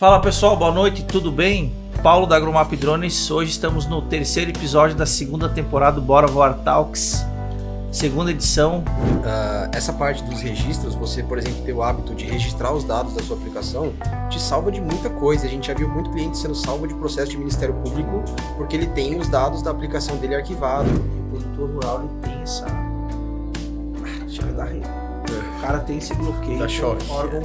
Fala pessoal, boa noite, tudo bem? Paulo da Agromap Drones. Hoje estamos no terceiro episódio da segunda temporada do Bora Voar Talks, segunda edição. Essa parte dos registros, você, por exemplo, ter o hábito de registrar os dados da sua aplicação, te salva de muita coisa. A gente já viu muito cliente sendo salvo de processo de Ministério Público porque ele tem os dados da aplicação dele arquivado. O produtor rural ele tem essa... Chega da rede. O cara tem esse bloqueio. Da choque. Órgão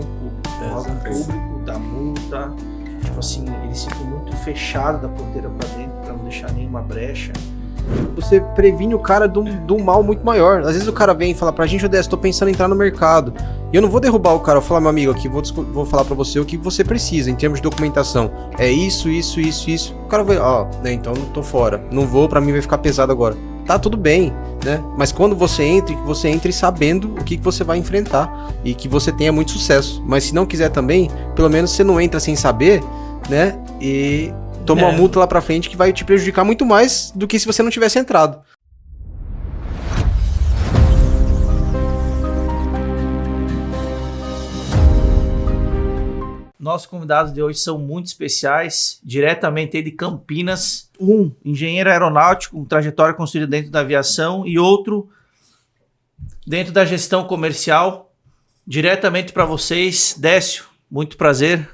público. Órgão público, da multa. Tipo assim, eles ficam muito fechados da ponteira pra dentro pra não deixar nenhuma brecha. Você previne o cara do mal muito maior. Às vezes o cara vem e fala pra gente, Odessa, tô pensando em entrar no mercado. E eu não vou derrubar o cara, eu vou falar, meu amigo, aqui vou falar pra você o que você precisa em termos de documentação. É isso. O cara vai, né, então não tô fora. Não vou, pra mim vai ficar pesado agora. Tá tudo bem, né? Mas quando você entre sabendo o que você vai enfrentar e que você tenha muito sucesso. Mas se não quiser também, pelo menos você não entra sem saber, né? E toma uma multa lá pra frente que vai te prejudicar muito mais do que se você não tivesse entrado. Nossos convidados de hoje são muito especiais, diretamente aí de Campinas. Engenheiro aeronáutico, com trajetória construída dentro da aviação, e outro dentro da gestão comercial. Diretamente para vocês, Décio, muito prazer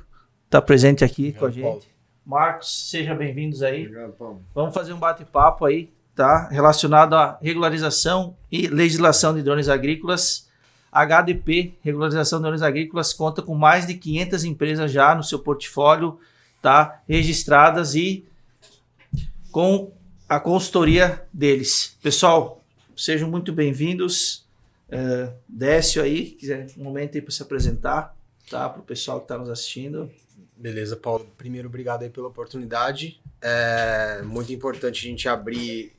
estar presente aqui com a gente. Paulo. Marcos, sejam bem-vindos aí. Obrigado, Paulo. Vamos fazer um bate-papo aí, tá? Relacionado à regularização e legislação de drones agrícolas. HDP, Regularização de Drones Agrícolas, conta com mais de 500 empresas já no seu portfólio, tá? Registradas e com a consultoria deles. Pessoal, sejam muito bem-vindos. Décio aí, quiser um momento aí para se apresentar, tá? Para o pessoal que está nos assistindo. Beleza, Paulo. Primeiro, obrigado aí pela oportunidade. É muito importante a gente abrir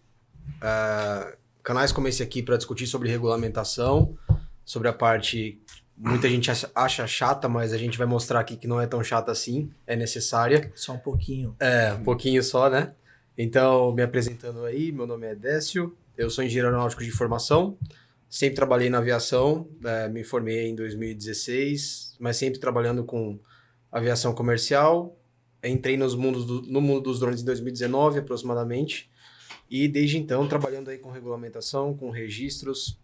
canais como esse aqui para discutir sobre regulamentação, sobre a parte, muita gente acha chata, mas a gente vai mostrar aqui que não é tão chata assim, é necessária. Só um pouquinho. Um pouquinho só, né? Então, me apresentando aí, meu nome é Décio, eu sou engenheiro aeronáutico de formação, sempre trabalhei na aviação, me formei em 2016, mas sempre trabalhando com aviação comercial. Entrei no mundo dos drones em 2019, aproximadamente, e desde então trabalhando aí com regulamentação, com registros.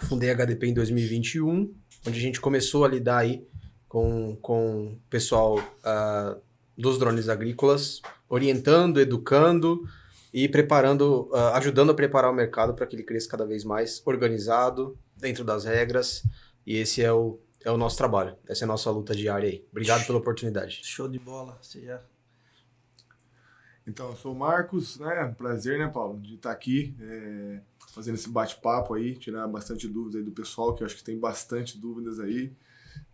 Fundei a HDP em 2021, onde a gente começou a lidar aí com o pessoal dos drones agrícolas, orientando, educando e preparando, ajudando a preparar o mercado para que ele cresça cada vez mais organizado, dentro das regras, e esse é o nosso trabalho, essa é a nossa luta diária aí. Obrigado pela oportunidade. Show de bola, você já... Então, eu sou o Marcos, né? Prazer, né, Paulo, de estar aqui fazendo esse bate-papo aí, tirar bastante dúvidas aí do pessoal, que eu acho que tem bastante dúvidas aí,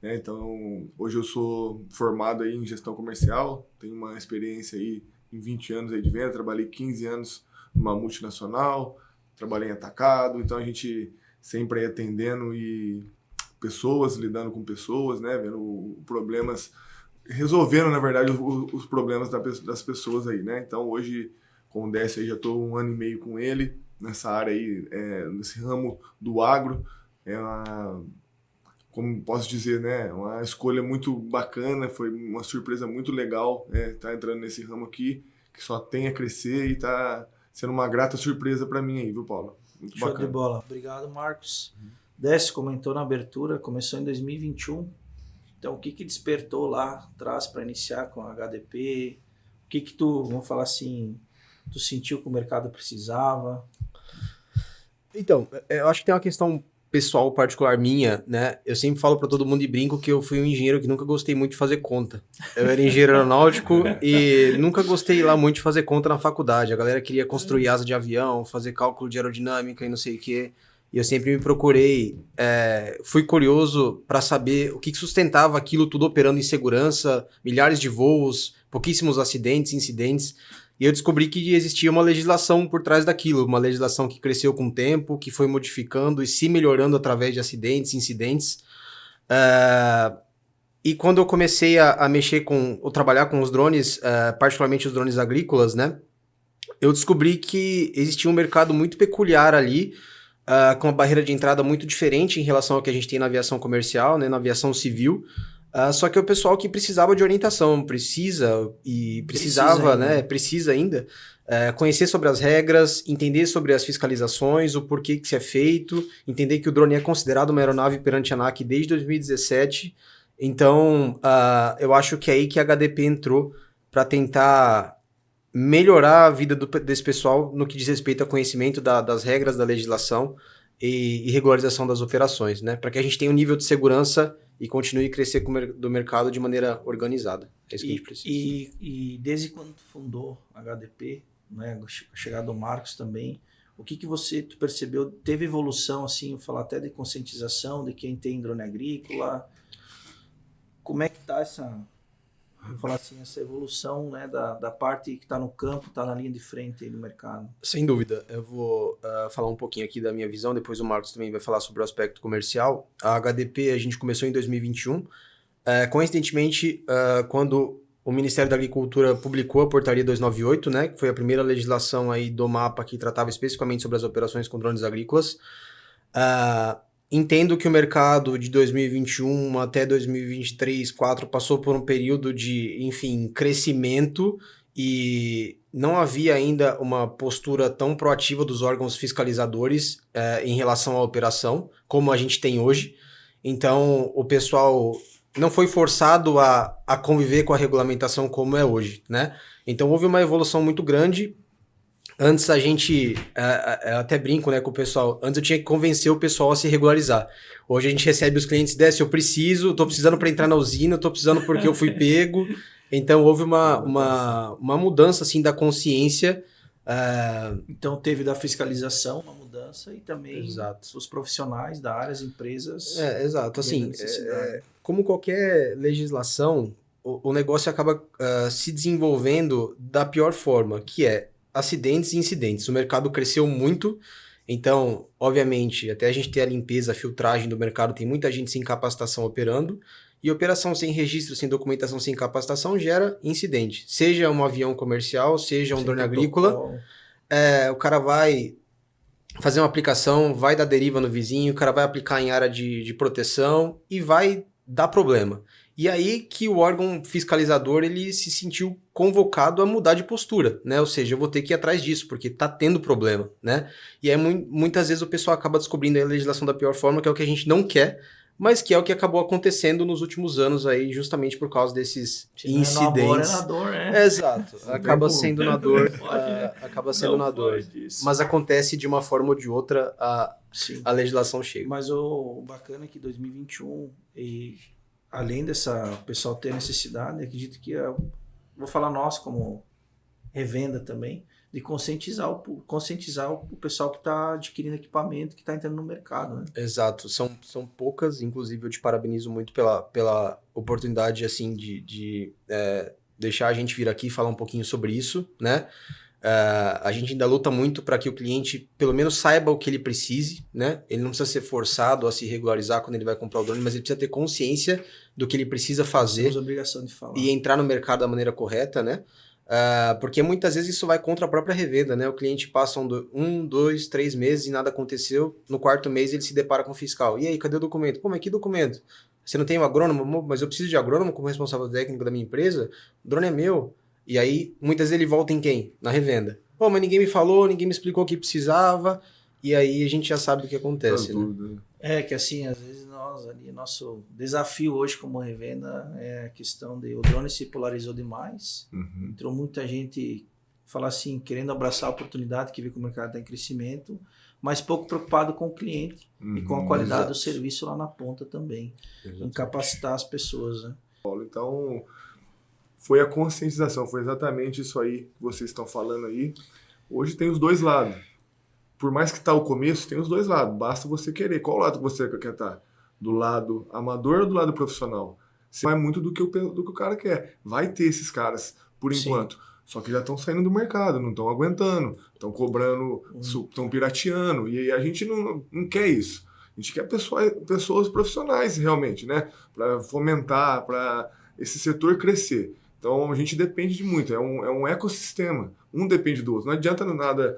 né? Então, hoje eu sou formado aí em gestão comercial, tenho uma experiência aí em 20 anos aí de venda, trabalhei 15 anos numa multinacional, trabalhei em atacado, então a gente sempre aí atendendo e pessoas, lidando com pessoas, né? Vendo problemas, resolvendo, na verdade, os problemas das pessoas aí, né? Então, hoje, com o Décio aí, já estou 1 ano e meio com ele, nessa área aí, nesse ramo do agro. É como posso dizer, né? Uma escolha muito bacana, foi uma surpresa muito legal, tá entrando nesse ramo aqui, que só tem a crescer e tá sendo uma grata surpresa para mim aí, viu, Paulo? Muito Show bacana. de bola. Obrigado, Marcos. Décio comentou na abertura, começou em 2021. Então, o que despertou lá atrás para iniciar com a HDP? O que tu, vamos falar assim, tu sentiu que o mercado precisava? Então, eu acho que tem uma questão pessoal particular minha, né? Eu sempre falo para todo mundo e brinco que eu fui um engenheiro que nunca gostei muito de fazer conta. Eu era engenheiro aeronáutico e nunca gostei lá muito de fazer conta na faculdade. A galera queria construir asa de avião, fazer cálculo de aerodinâmica e não sei o quê. E eu sempre me procurei, fui curioso para saber o que sustentava aquilo tudo operando em segurança, milhares de voos, pouquíssimos acidentes, incidentes. E eu descobri que existia uma legislação por trás daquilo, uma legislação que cresceu com o tempo, que foi modificando e se melhorando através de acidentes, incidentes. E quando eu comecei a mexer ou trabalhar com os drones, particularmente os drones agrícolas, né, eu descobri que existia um mercado muito peculiar ali, com uma barreira de entrada muito diferente em relação ao que a gente tem na aviação comercial, né, na aviação civil, Só que o pessoal que precisava de orientação, precisava, né? Precisa ainda conhecer sobre as regras, entender sobre as fiscalizações, o porquê que isso é feito, entender que o drone é considerado uma aeronave perante a ANAC desde 2017. Então, eu acho que é aí que a HDP entrou para tentar melhorar a vida desse pessoal no que diz respeito a conhecimento das regras da legislação e regularização das operações, né? Para que a gente tenha um nível de segurança e continue a crescer do mercado de maneira organizada. É isso que a gente precisa. E desde quando tu fundou a HDP, né, a chegada do Marcos também, o que você percebeu? Teve evolução, assim, eu falar até de conscientização de quem tem drone agrícola? Como é que está vou falar assim, essa evolução, né, da parte que está no campo, está na linha de frente aí do mercado? Sem dúvida. Eu vou falar um pouquinho aqui da minha visão, depois o Marcos também vai falar sobre o aspecto comercial. A HDP a gente começou em 2021. Coincidentemente, quando o Ministério da Agricultura publicou a Portaria 298, né, que foi a primeira legislação aí do MAPA que tratava especificamente sobre as operações com drones agrícolas, entendo que o mercado de 2021 até 2023, 2024 passou por um período de, enfim, crescimento e não havia ainda uma postura tão proativa dos órgãos fiscalizadores em relação à operação, como a gente tem hoje. Então, o pessoal não foi forçado a conviver com a regulamentação como é hoje, né? Então, houve uma evolução muito grande. Antes a gente, eu até brinco, né, com o pessoal, antes eu tinha que convencer o pessoal a se regularizar. Hoje a gente recebe os clientes, eu tô precisando para entrar na usina, tô precisando porque eu fui pego. Então houve uma mudança, assim, da consciência. Então teve da fiscalização uma mudança e também Exato. os profissionais da área, as empresas... Exato, assim, como qualquer legislação, o negócio acaba se desenvolvendo da pior forma, que é acidentes e incidentes. O mercado cresceu muito, então, obviamente, até a gente ter a limpeza, a filtragem do mercado, tem muita gente sem capacitação operando, e operação sem registro, sem documentação, sem capacitação gera incidente. Seja um avião comercial, seja um drone agrícola, o cara vai fazer uma aplicação, vai dar deriva no vizinho, o cara vai aplicar em área de proteção e vai dar problema. E aí que o órgão fiscalizador ele se sentiu convocado a mudar de postura, né? Ou seja, eu vou ter que ir atrás disso, porque tá tendo problema, né? E aí muitas vezes o pessoal acaba descobrindo a legislação da pior forma, que é o que a gente não quer, mas que é o que acabou acontecendo nos últimos anos aí, justamente por causa desses incidentes. É na dor, né? Exato. Acaba sendo na dor. Acaba sendo na dor. Mas acontece de uma forma ou de outra, a legislação chega. Mas o bacana é que 2021 além o pessoal ter necessidade, acredito que vou falar nós como revenda também, de conscientizar o pessoal que está adquirindo equipamento, que está entrando no mercado, né? Exato, são poucas, inclusive eu te parabenizo muito pela oportunidade assim de deixar a gente vir aqui e falar um pouquinho sobre isso, né? A gente ainda luta muito para que o cliente pelo menos saiba o que ele precise, né? Ele não precisa ser forçado a se regularizar quando ele vai comprar o drone, mas ele precisa ter consciência do que ele precisa fazer. Temos a obrigação de falar. E entrar no mercado da maneira correta, né? Porque muitas vezes isso vai contra a própria revenda, né? O cliente passa 1, 2, 3 meses e nada aconteceu. No 4º mês ele se depara com o fiscal. E aí, cadê o documento? Pô, mas que documento? Você não tem um agrônomo? Mas eu preciso de agrônomo como responsável técnico da minha empresa? O drone é meu. E aí, muitas vezes ele volta em quem? Na revenda. Pô, mas ninguém me falou, ninguém me explicou o que precisava. E aí a gente já sabe o que acontece, né? Que assim, às vezes nosso desafio hoje como revenda é a questão de o drone se polarizou demais. Uhum. Entrou muita gente, falar assim, querendo abraçar a oportunidade que vê que o mercado está em crescimento, mas pouco preocupado com o cliente e com a qualidade do serviço lá na ponta também. Em capacitar as pessoas, né? Então, foi a conscientização, foi exatamente isso aí que vocês estão falando aí. Hoje tem os dois lados. Por mais que tá o começo, tem os dois lados. Basta você querer. Qual lado que você quer estar? Do lado amador ou do lado profissional? Você vai muito do que o cara quer. Vai ter esses caras, por enquanto. Só que já estão saindo do mercado, não estão aguentando, estão cobrando, estão pirateando. E a gente não quer isso. A gente quer pessoas profissionais, realmente, né? Para fomentar, para esse setor crescer. Então, a gente depende de muito, é um ecossistema, um depende do outro. Não adianta nada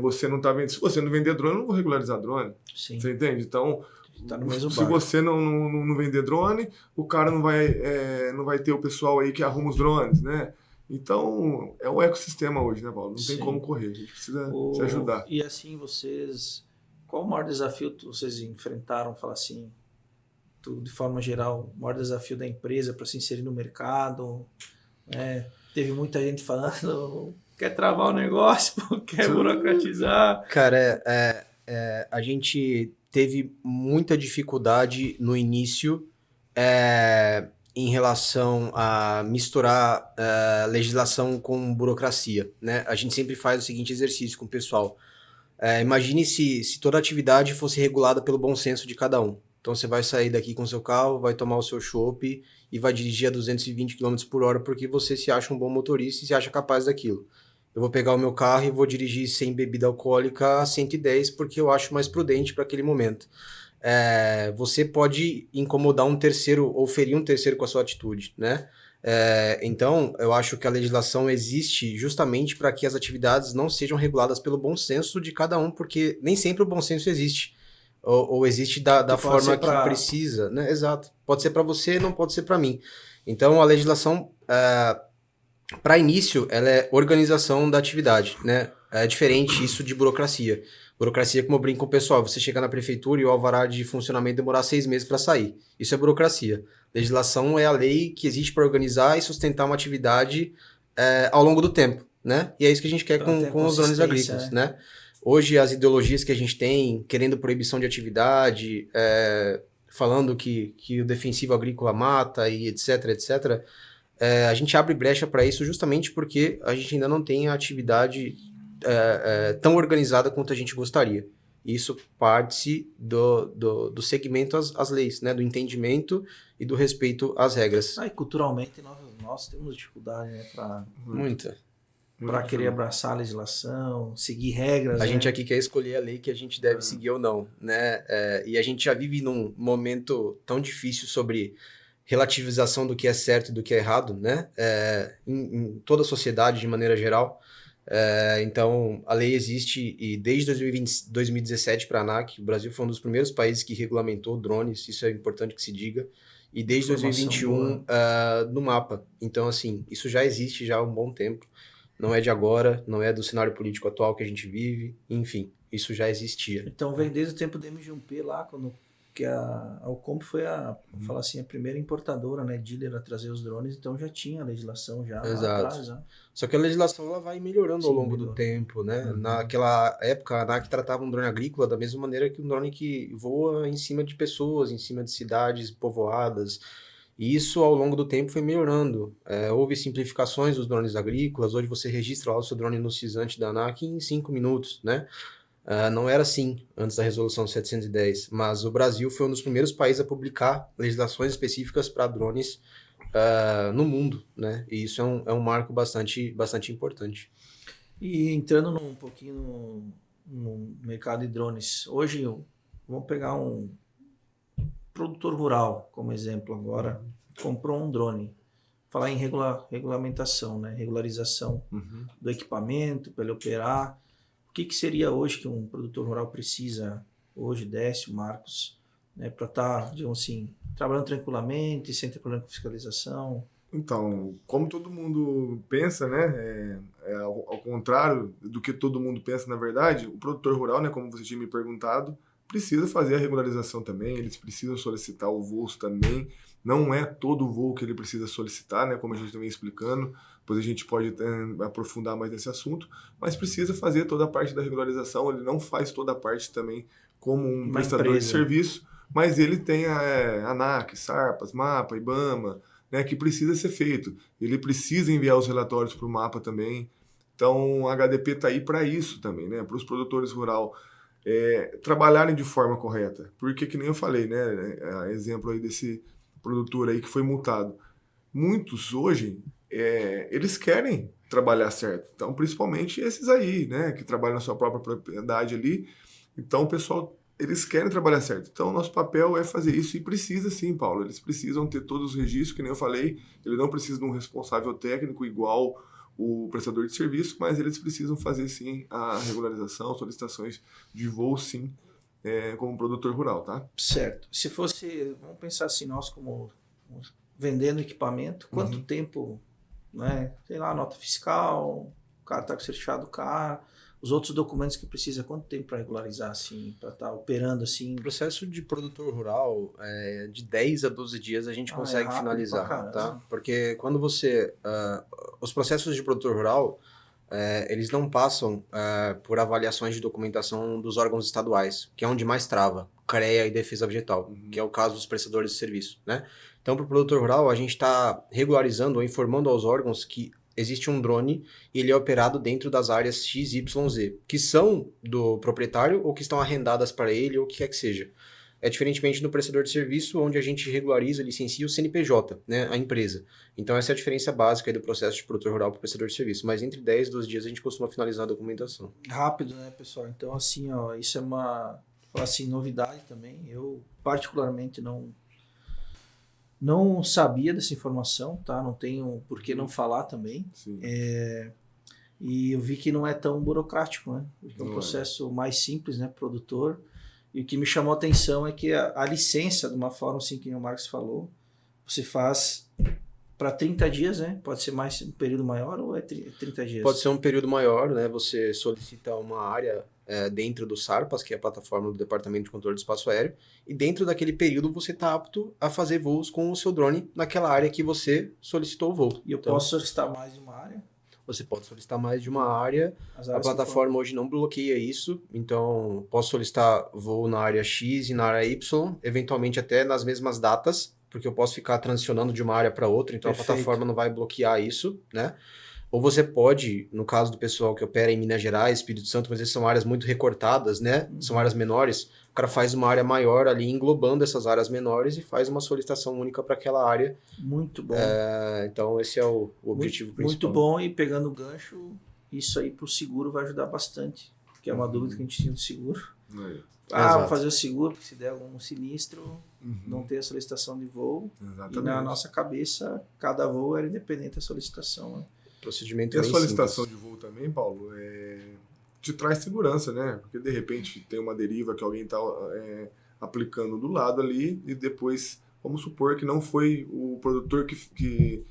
você não estar vendendo. Se você não vender drone, eu não vou regularizar drone. Sim. Você entende? Então, Tá no mesmo Se barco. você não vender drone, o cara não vai ter o pessoal aí que arruma os drones, né? Então, é um ecossistema hoje, né, Paulo? Não tem Sim. como correr, a gente precisa se ajudar. E assim, qual o maior desafio que vocês enfrentaram, falar assim, de forma geral, o maior desafio da empresa para se inserir no mercado? Teve muita gente falando, quer travar o negócio, quer burocratizar. Cara, a gente teve muita dificuldade no início em relação a misturar legislação com burocracia, né? A gente sempre faz o seguinte exercício com o pessoal. Imagine se toda atividade fosse regulada pelo bom senso de cada um. Então você vai sair daqui com seu carro, vai tomar o seu chopp e vai dirigir a 220 km por hora porque você se acha um bom motorista e se acha capaz daquilo. Eu vou pegar o meu carro e vou dirigir sem bebida alcoólica a 110 porque eu acho mais prudente para aquele momento. Você pode incomodar um terceiro ou ferir um terceiro com a sua atitude, né? Então, eu acho que a legislação existe justamente para que as atividades não sejam reguladas pelo bom senso de cada um, porque nem sempre o bom senso existe. Ou existe da forma que precisa, né? Exato. Pode ser para você, não pode ser para mim. Então, a legislação, para início, ela é organização da atividade, né? É diferente isso de burocracia. Burocracia, como eu brinco com o pessoal, você chegar na prefeitura e o alvará de funcionamento demorar 6 meses para sair. Isso é burocracia. Legislação é a lei que existe para organizar e sustentar uma atividade ao longo do tempo, né? E é isso que a gente quer com os drones agrícolas, né? Hoje, as ideologias que a gente tem, querendo proibição de atividade, falando que o defensivo agrícola mata e etc, etc., a gente abre brecha para isso justamente porque a gente ainda não tem a atividade tão organizada quanto a gente gostaria. Isso parte do segmento às leis, né? Do entendimento e do respeito às regras. E culturalmente nós temos dificuldade, né? Muita. Para querer abraçar a legislação, seguir regras. A gente aqui quer escolher a lei que a gente deve seguir ou não, né? E a gente já vive num momento tão difícil sobre relativização do que é certo e do que é errado, né? Em toda a sociedade, de maneira geral. Então, a lei existe e desde 2017 para a ANAC, o Brasil foi um dos primeiros países que regulamentou drones, isso é importante que se diga, e desde 2021 no mapa. Então, assim, isso já existe já há um bom tempo. Não é de agora, não é do cenário político atual que a gente vive, enfim, isso já existia. Então vem desde o tempo do MG1P lá, quando que a Alcom foi falar assim, a primeira importadora, né, dealer a trazer os drones, então já tinha a legislação já lá atrás. Né? Só que a legislação ela vai melhorando ao longo do tempo, né? Naquela época, a ANAC tratava um drone agrícola da mesma maneira que um drone que voa em cima de pessoas, em cima de cidades povoadas. E isso, ao longo do tempo, foi melhorando. Houve simplificações dos drones agrícolas. Hoje você registra lá o seu drone no CISANT da ANAC em 5 minutos, né? Não era assim antes da resolução 710, mas o Brasil foi um dos primeiros países a publicar legislações específicas para drones no mundo, né? E isso é um marco bastante importante. E entrando um pouquinho no mercado de drones, hoje vamos pegar um produtor rural, como exemplo agora, comprou um drone. Falar em regulamentação, né? Regularização do equipamento para ele operar. O que seria hoje que um produtor rural precisa, hoje, Décio, Marcos, né? Para estar, digamos assim, trabalhando tranquilamente, sem ter problema com fiscalização? Então, como todo mundo pensa, né? Ao contrário do que todo mundo pensa, na verdade, o produtor rural, né? Como você tinha me perguntado, precisa fazer a regularização também, eles precisam solicitar o voo também. Não é todo o voo que ele precisa solicitar, né? Como a gente também explicando, depois a gente pode aprofundar mais nesse assunto, mas precisa fazer toda a parte da regularização, ele não faz toda a parte também como um prestador de serviço, mas ele tem a ANAC, SARPAS, MAPA, IBAMA, né, que precisa ser feito. Ele precisa enviar os relatórios para o MAPA também. Então, a HDP está aí para isso também, né? Para os produtores rurais trabalharem de forma correta. Porque, que nem eu falei, né? Exemplo aí desse produtor aí que foi multado. Muitos hoje, eles querem trabalhar certo. Então, principalmente esses aí, né? Que trabalham na sua própria propriedade ali. Então, o pessoal, eles querem trabalhar certo. Então, o nosso papel é fazer isso e precisa sim, Paulo. Eles precisam ter todos os registros, que nem eu falei. Ele não precisa de um responsável técnico igual o prestador de serviço, mas eles precisam fazer sim a regularização, solicitações de voo sim, como produtor rural, tá? Certo. Se fosse, vamos pensar assim, nós como vendendo equipamento, quanto tempo, né? Sei lá, nota fiscal, o cara está com certificado do carro, os outros documentos que precisa, quanto tempo para regularizar, assim, para estar operando assim? O processo de produtor rural, de 10 a 12 dias a gente consegue rápido pra finalizar, caramba. tá? Porque quando você... os processos de produtor rural, eles não passam por avaliações de documentação dos órgãos estaduais, que é onde mais trava, CREA e Defesa Vegetal, que é o caso dos prestadores de serviço, né? Então, para o produtor rural, a gente está regularizando ou informando aos órgãos que existe um drone e ele é operado dentro das áreas X, Y, Z, que são do proprietário ou que estão arrendadas para ele ou o que quer que seja. É diferentemente do prestador de serviço, onde a gente regulariza, licencia o CNPJ, né, a empresa. Então essa é a diferença básica aí do processo de produtor rural para o prestador de serviço. Mas entre 10 e 12 dias a gente costuma finalizar a documentação. Rápido, né, pessoal? Então, assim, ó, isso é uma, assim, novidade também. Eu, particularmente, não sabia dessa informação, tá? Não tenho por que não falar também. Sim. E eu vi que não é tão burocrático, né? Porque é um Não é. processo mais simples, né, produtor. E o que me chamou a atenção é que a licença, de uma forma assim que o Marcos falou, você faz para 30 dias, né? Pode ser mais um período maior ou é 30 dias? Pode ser um período maior, né? Você solicita uma área dentro do SARPAS, que é a plataforma do Departamento de Controle do Espaço Aéreo, e dentro daquele período você está apto a fazer voos com o seu drone naquela área que você solicitou o voo. E eu posso solicitar mais de uma área? Você pode solicitar mais de uma área. As A áreas que plataforma hoje não bloqueia isso, então posso solicitar voo na área X e na área Y, eventualmente até nas mesmas datas, porque eu posso ficar transicionando de uma área para outra, então Perfeito. a plataforma não vai bloquear isso, né? Ou você pode, no caso do pessoal que opera em Minas Gerais, Espírito Santo, mas essas são áreas muito recortadas, né? São áreas menores, o cara faz uma área maior ali, englobando essas áreas menores e faz uma solicitação única para aquela área. Muito bom. Então esse é o objetivo principal. Muito bom, e pegando o gancho, isso aí para o seguro vai ajudar bastante, que é uma dúvida que a gente tinha do seguro. Aí. Vou Exato. fazer o seguro, porque se der algum sinistro, não ter a solicitação de voo. Exatamente. E na nossa cabeça, cada voo era independente da solicitação, né? Procedimento E a bem solicitação simples. de voo também, Paulo, te traz segurança, né? Porque de repente tem uma deriva que alguém está aplicando do lado ali e depois, vamos supor que não foi o produtor que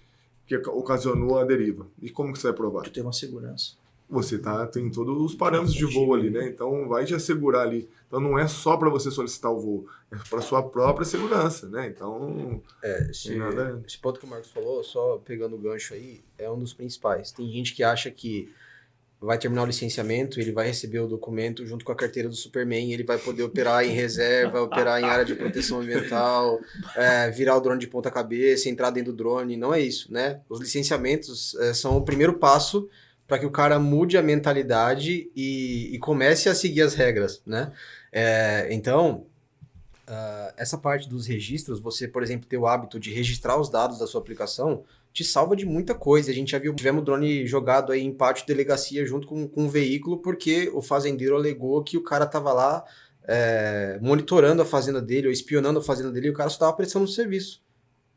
ocasionou a deriva. E como que você vai provar? Tu tem uma segurança. Você tem todos os parâmetros de voo ali, né? Então vai te assegurar ali. Então não é só para você solicitar o voo, é para sua própria segurança, né? Então Esse ponto que o Marcos falou, só pegando o gancho aí, é um dos principais. Tem gente que acha que vai terminar o licenciamento, ele vai receber o documento junto com a carteira do Superman, ele vai poder operar em reserva, operar em área de proteção ambiental, virar o drone de ponta cabeça, entrar dentro do drone. Não é isso, né? Os licenciamentos são o primeiro passo para que o cara mude a mentalidade e comece a seguir as regras, né? Então, essa parte dos registros, você, por exemplo, ter o hábito de registrar os dados da sua aplicação, te salva de muita coisa. A gente já viu, tivemos drone jogado aí em pátio de delegacia junto com um veículo, porque o fazendeiro alegou que o cara tava lá monitorando a fazenda dele, ou espionando a fazenda dele, e o cara só tava prestando serviço,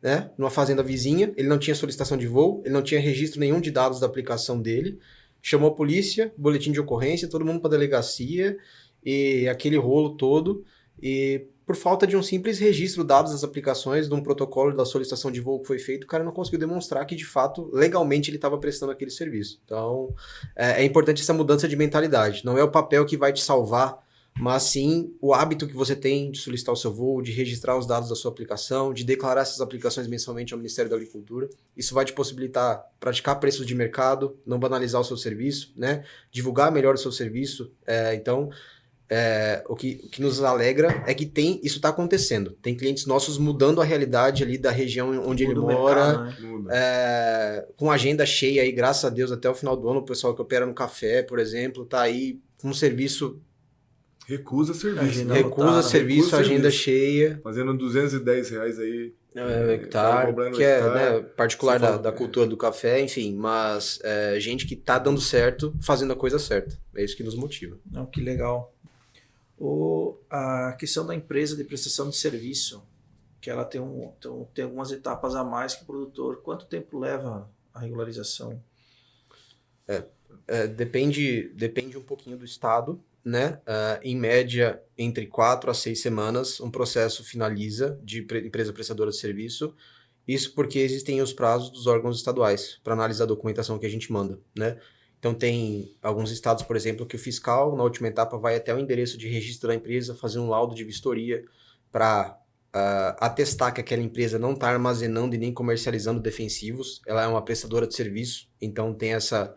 né? Numa fazenda vizinha, ele não tinha solicitação de voo, ele não tinha registro nenhum de dados da aplicação dele, chamou a polícia, boletim de ocorrência, todo mundo para delegacia, e aquele rolo todo, e por falta de um simples registro dados das aplicações, de um protocolo da solicitação de voo que foi feito, o cara não conseguiu demonstrar que, de fato, legalmente ele estava prestando aquele serviço. Então, é importante essa mudança de mentalidade. Não é o papel que vai te salvar, mas sim o hábito que você tem de solicitar o seu voo, de registrar os dados da sua aplicação, de declarar essas aplicações mensalmente ao Ministério da Agricultura. Isso vai te possibilitar praticar preços de mercado, não banalizar o seu serviço, né? Divulgar melhor o seu serviço. Então, o que nos alegra é que isso está acontecendo. Tem clientes nossos mudando a realidade ali da região onde ele mora, Mercado, né? com agenda cheia aí, graças a Deus, até o final do ano. O pessoal que opera no café, por exemplo, tá aí com um serviço... Recusa serviço. Agenda né? lotada, serviço, agenda cheia. Fazendo R$210 aí. Hectare, cobrando que é hectare. particular Você fala, da cultura do café, enfim, mas gente que tá dando certo, fazendo a coisa certa. É isso que nos motiva. Não, que legal. A questão da empresa de prestação de serviço, que ela tem algumas etapas a mais que o produtor. Quanto tempo leva a regularização? Depende um pouquinho do estado, né? Em média, entre 4 a 6 semanas, um processo finaliza de empresa prestadora de serviço. Isso porque existem os prazos dos órgãos estaduais para analisar a documentação que a gente manda, né? Então, tem alguns estados, por exemplo, que o fiscal, na última etapa, vai até o endereço de registro da empresa, fazer um laudo de vistoria para atestar que aquela empresa não está armazenando e nem comercializando defensivos. Ela é uma prestadora de serviço, então tem essa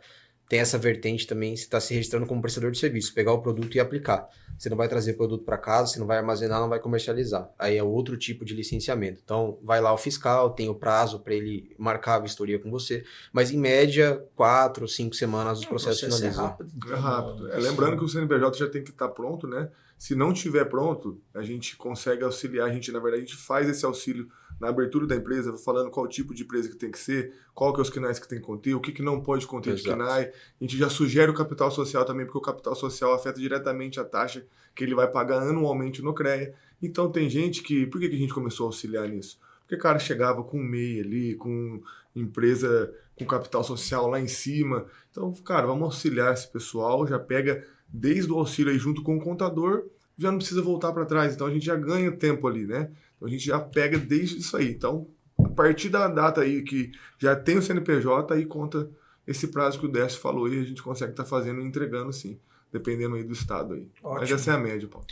vertente também, você está se registrando como prestador de serviço, pegar o produto e aplicar. Você não vai trazer produto para casa, você não vai armazenar, não vai comercializar. Aí é outro tipo de licenciamento. Então, vai lá o fiscal, tem o prazo para ele marcar a vistoria com você, mas em média, 4 ou 5 semanas os processos finalizam. É rápido. Lembrando que o CNPJ já tem que estar pronto, né? Se não estiver pronto, a gente consegue auxiliar, na verdade, a gente faz esse auxílio na abertura da empresa, falando qual tipo de empresa que tem que ser, qual que é os KNAIs que tem que conter, o que não pode conter de KNAI. A gente já sugere o capital social também, porque o capital social afeta diretamente a taxa que ele vai pagar anualmente no CREA. Então tem gente que... Por que a gente começou a auxiliar nisso? Porque o cara chegava com MEI ali, com empresa com capital social lá em cima. Então, cara, vamos auxiliar esse pessoal, já pega desde o auxílio aí junto com o contador, já não precisa voltar para trás. Então a gente já ganha tempo ali, né? Então a gente já pega desde isso aí. Então, a partir da data aí que já tem o CNPJ, aí conta esse prazo que o Décio falou e a gente consegue estar fazendo e entregando sim, dependendo aí do estado aí. Ótimo. Mas essa é a média, Paulo.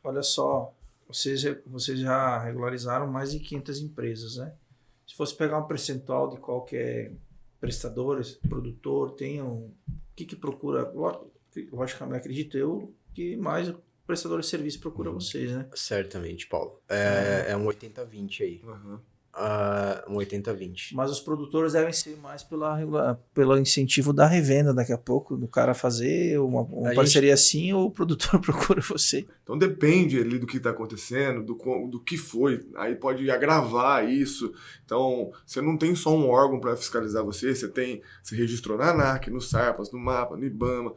Olha só, vocês já regularizaram mais de 500 empresas, né? Se fosse pegar um percentual de qualquer prestador, produtor, o que procura? Logicamente, acredito eu que mais o prestador de serviço procura vocês, né? Certamente, Paulo. É um 80-20 aí. Um 80-20. Mas os produtores devem ser mais pelo incentivo da revenda daqui a pouco, do cara fazer uma parceria assim, ou o produtor procura você. Então depende ali do que está acontecendo, do que foi. Aí pode agravar isso. Então você não tem só um órgão para fiscalizar você registrou na ANAC, no SARPAS, no MAPA, no IBAMA.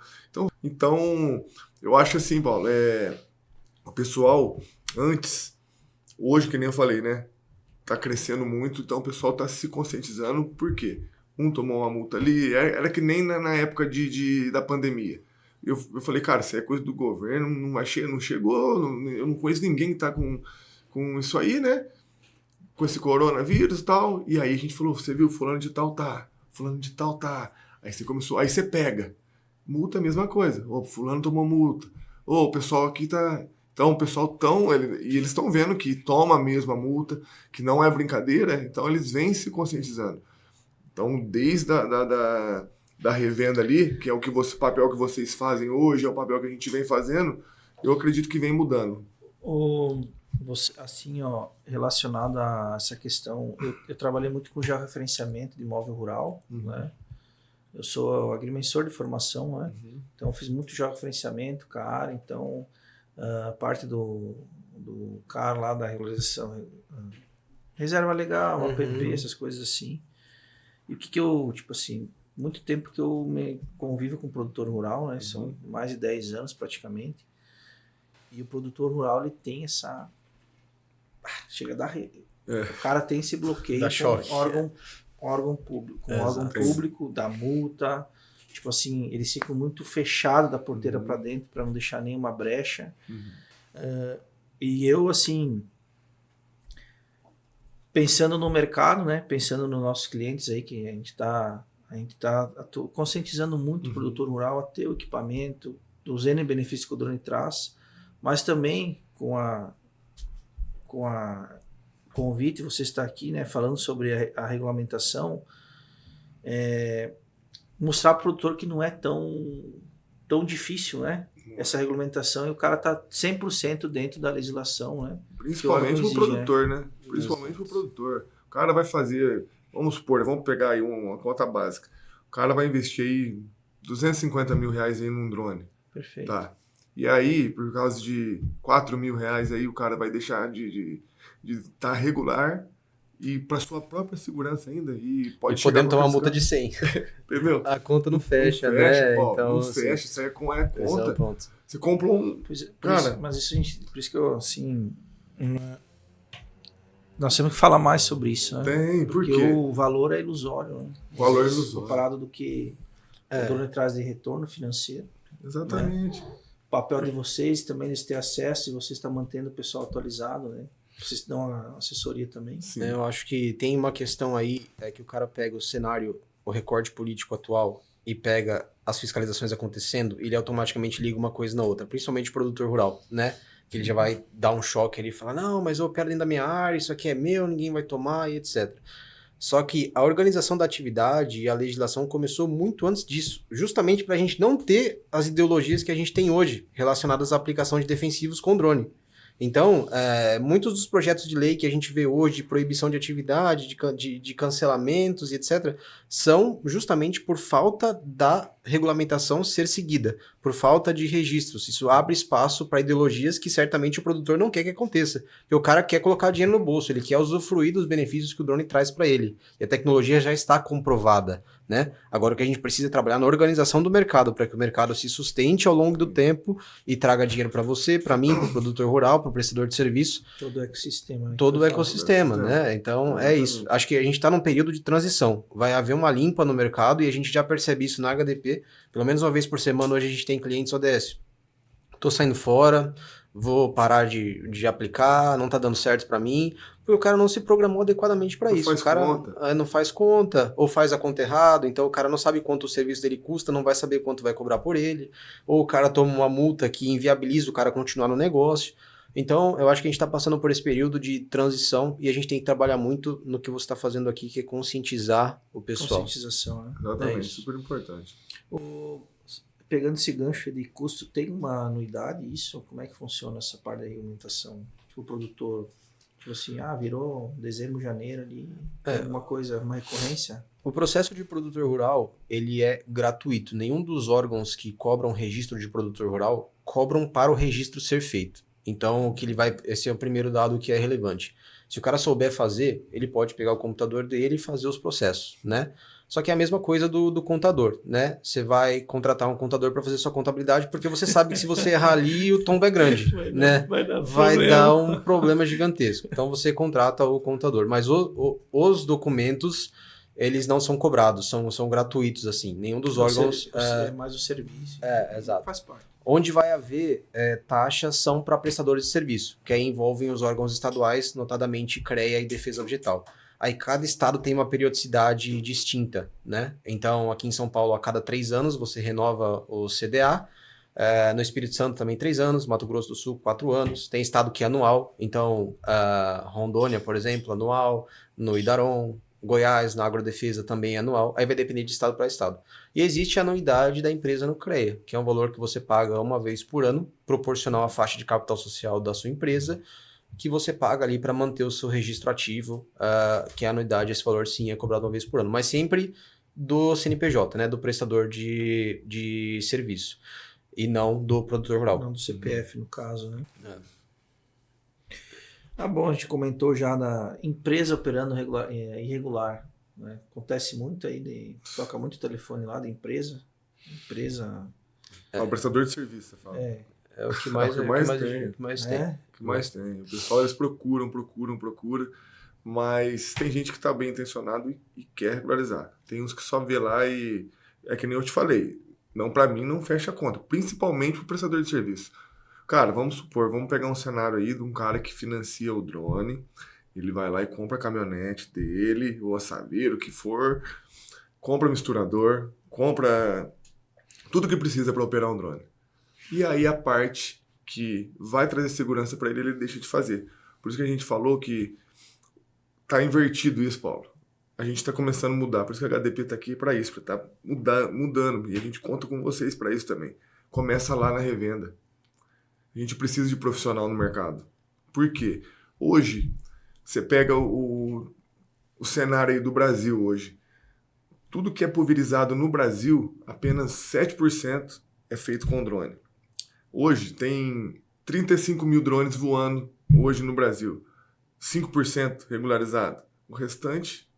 Então eu acho assim, Paulo, o pessoal antes, hoje que nem eu falei, né? Tá crescendo muito, então o pessoal tá se conscientizando. Por quê? Um tomou uma multa ali, era que nem na época da pandemia. Eu falei, cara, isso é coisa do governo, não chegou, eu não conheço ninguém que tá com isso aí, né? Com esse coronavírus e tal. E aí a gente falou, você viu, fulano de tal tá. Aí você começou, aí você pega. Multa é a mesma coisa. Fulano tomou multa. O pessoal aqui tá... Então, o pessoal e eles estão vendo que toma mesmo a multa, que não é brincadeira, então eles vêm se conscientizando. Então, desde da revenda ali, que é o papel que vocês fazem hoje, é o papel que a gente vem fazendo, eu acredito que vem mudando. Assim, relacionado a essa questão, eu trabalhei muito com georreferenciamento de imóvel rural, né? Eu sou agrimensor de formação, né? Então eu fiz muito georreferenciamento, cara, então... parte do cara lá da regularização, reserva legal, APP, essas coisas assim. E o que eu, tipo assim, muito tempo que eu me convivo com o produtor rural, né? São mais de 10 anos praticamente. E o produtor rural, ele tem essa... chega a dar... O cara tem esse bloqueio com órgão público, da multa... Tipo assim, eles ficam muito fechados da porteira para dentro para não deixar nenhuma brecha. E eu, assim, pensando no mercado, né? Pensando nos nossos clientes aí, que a gente tá conscientizando muito o produtor rural a ter o equipamento, dos N benefícios que o drone traz, mas também com a convite, você está aqui, né? Falando sobre a regulamentação, mostrar para o produtor que não é tão difícil, né? Essa regulamentação, e o cara tá 100% dentro da legislação, né? Principalmente o produtor, né? Principalmente o produtor. O cara vai fazer, vamos pegar aí uma conta básica. O cara vai investir aí R$250 mil aí num drone. Perfeito. Tá. E aí, por causa de R$4 mil aí, o cara vai deixar de estar regular, e para sua própria segurança ainda, e podendo tomar uma multa de 100. Entendeu? A conta não fecha, né? Pô, então, não fecha, isso aí é conta. Ponto. Você compra um... Mas isso, por isso que eu, assim... Nós temos que falar mais sobre isso, né? Tem, por quê? Porque o valor é ilusório, né? O valor é ilusório. Comparado do que o drone traz de retorno financeiro. Exatamente. O papel de vocês também de ter acesso e vocês estão mantendo o pessoal atualizado, né? Vocês dão a assessoria também. Sim. Eu acho que tem uma questão aí, é que o cara pega o cenário, o recorte político atual e pega as fiscalizações acontecendo, ele automaticamente liga uma coisa na outra, principalmente o produtor rural, né? Que ele já vai dar um choque ali e falar, não, mas eu opero dentro da minha área, isso aqui é meu, ninguém vai tomar e etc. Só que a organização da atividade e a legislação começou muito antes disso, justamente para a gente não ter as ideologias que a gente tem hoje relacionadas à aplicação de defensivos com drone. Então, muitos dos projetos de lei que a gente vê hoje, de proibição de atividade, de cancelamentos e etc., são justamente por falta da regulamentação ser seguida, por falta de registros. Isso abre espaço para ideologias que certamente o produtor não quer que aconteça. Porque o cara quer colocar dinheiro no bolso, ele quer usufruir dos benefícios que o drone traz para ele. E a tecnologia já está comprovada, né? Agora o que a gente precisa é trabalhar na organização do mercado, para que o mercado se sustente ao longo do tempo e traga dinheiro para você, para mim, para o produtor rural, para o prestador de serviço. Todo o ecossistema. Né? Todo o ecossistema, né? Então, é isso. Acho que a gente está num período de transição. Vai haver uma limpa no mercado e a gente já percebe isso na HDP. Pelo menos uma vez por semana, hoje a gente tem clientes ODS. Tô saindo fora, vou parar de aplicar, não tá dando certo para mim, porque o cara não se programou adequadamente para isso. O cara não faz conta, ou faz a conta errado, então o cara não sabe quanto o serviço dele custa, não vai saber quanto vai cobrar por ele, ou o cara toma uma multa que inviabiliza o cara continuar no negócio. Então, eu acho que a gente está passando por esse período de transição e a gente tem que trabalhar muito no que você está fazendo aqui, que é conscientizar o pessoal. Conscientização, né? Exatamente, super importante. Pegando esse gancho de custo, tem uma anuidade isso? Como é que funciona essa parte da regulamentação? Tipo, o produtor, tipo assim, virou dezembro, janeiro ali, tem alguma coisa, uma recorrência? O processo de produtor rural, ele é gratuito. Nenhum dos órgãos que cobram registro de produtor rural cobram para o registro ser feito. Então, esse é o primeiro dado que é relevante. Se o cara souber fazer, ele pode pegar o computador dele e fazer os processos, né? Só que é a mesma coisa do contador, né? Você vai contratar um contador para fazer sua contabilidade, porque você sabe que se você errar ali, o tombo é grande, né? Vai dar um problema gigantesco. Então, você contrata o contador. Mas os documentos, eles não são cobrados, são gratuitos, assim. Nenhum dos órgãos... É mais o serviço. Exato. Faz parte. Onde vai haver taxas são para prestadores de serviço, que aí envolvem os órgãos estaduais, notadamente CREA e Defesa Vegetal. Aí cada estado tem uma periodicidade distinta, né? Então, aqui em São Paulo, a cada 3 anos, você renova o CDA. No Espírito Santo também 3 anos, Mato Grosso do Sul 4 anos. Tem estado que é anual, então Rondônia, por exemplo, anual. No Idaron, Goiás, na Agrodefesa também é anual. Aí vai depender de estado para estado. E existe a anuidade da empresa no CREA, que é um valor que você paga uma vez por ano, proporcional à faixa de capital social da sua empresa, que você paga ali para manter o seu registro ativo, que é a anuidade, esse valor sim é cobrado uma vez por ano, mas sempre do CNPJ, né, do prestador de serviço, e não do produtor rural. Não do CPF, no caso, né? Tá bom, a gente comentou já da empresa operando irregular, né? Acontece muito aí, toca muito o telefone lá da empresa. O prestador de serviço, você fala. É o que mais, tem. O que mais tem. O pessoal, eles procuram, mas tem gente que está bem intencionado e quer regularizar. Tem uns que só vê lá e... É que nem eu te falei, para mim não fecha a conta, principalmente o prestador de serviço. Cara, vamos pegar um cenário aí de um cara que financia o drone, ele vai lá e compra a caminhonete dele, ou a assaveiro, o que for, compra misturador, compra tudo que precisa para operar um drone. E aí a parte que vai trazer segurança para ele deixa de fazer. Por isso que a gente falou que tá invertido isso, Paulo. A gente está começando a mudar, por isso que a HDP está aqui para isso, para estar mudando. E a gente conta com vocês para isso também. Começa lá na revenda. A gente precisa de profissional no mercado. Por quê? Hoje, você pega o cenário aí do Brasil hoje. Tudo que é pulverizado no Brasil, apenas 7% é feito com drone. Hoje tem 35 mil drones voando hoje no Brasil. 5% regularizado. O restante...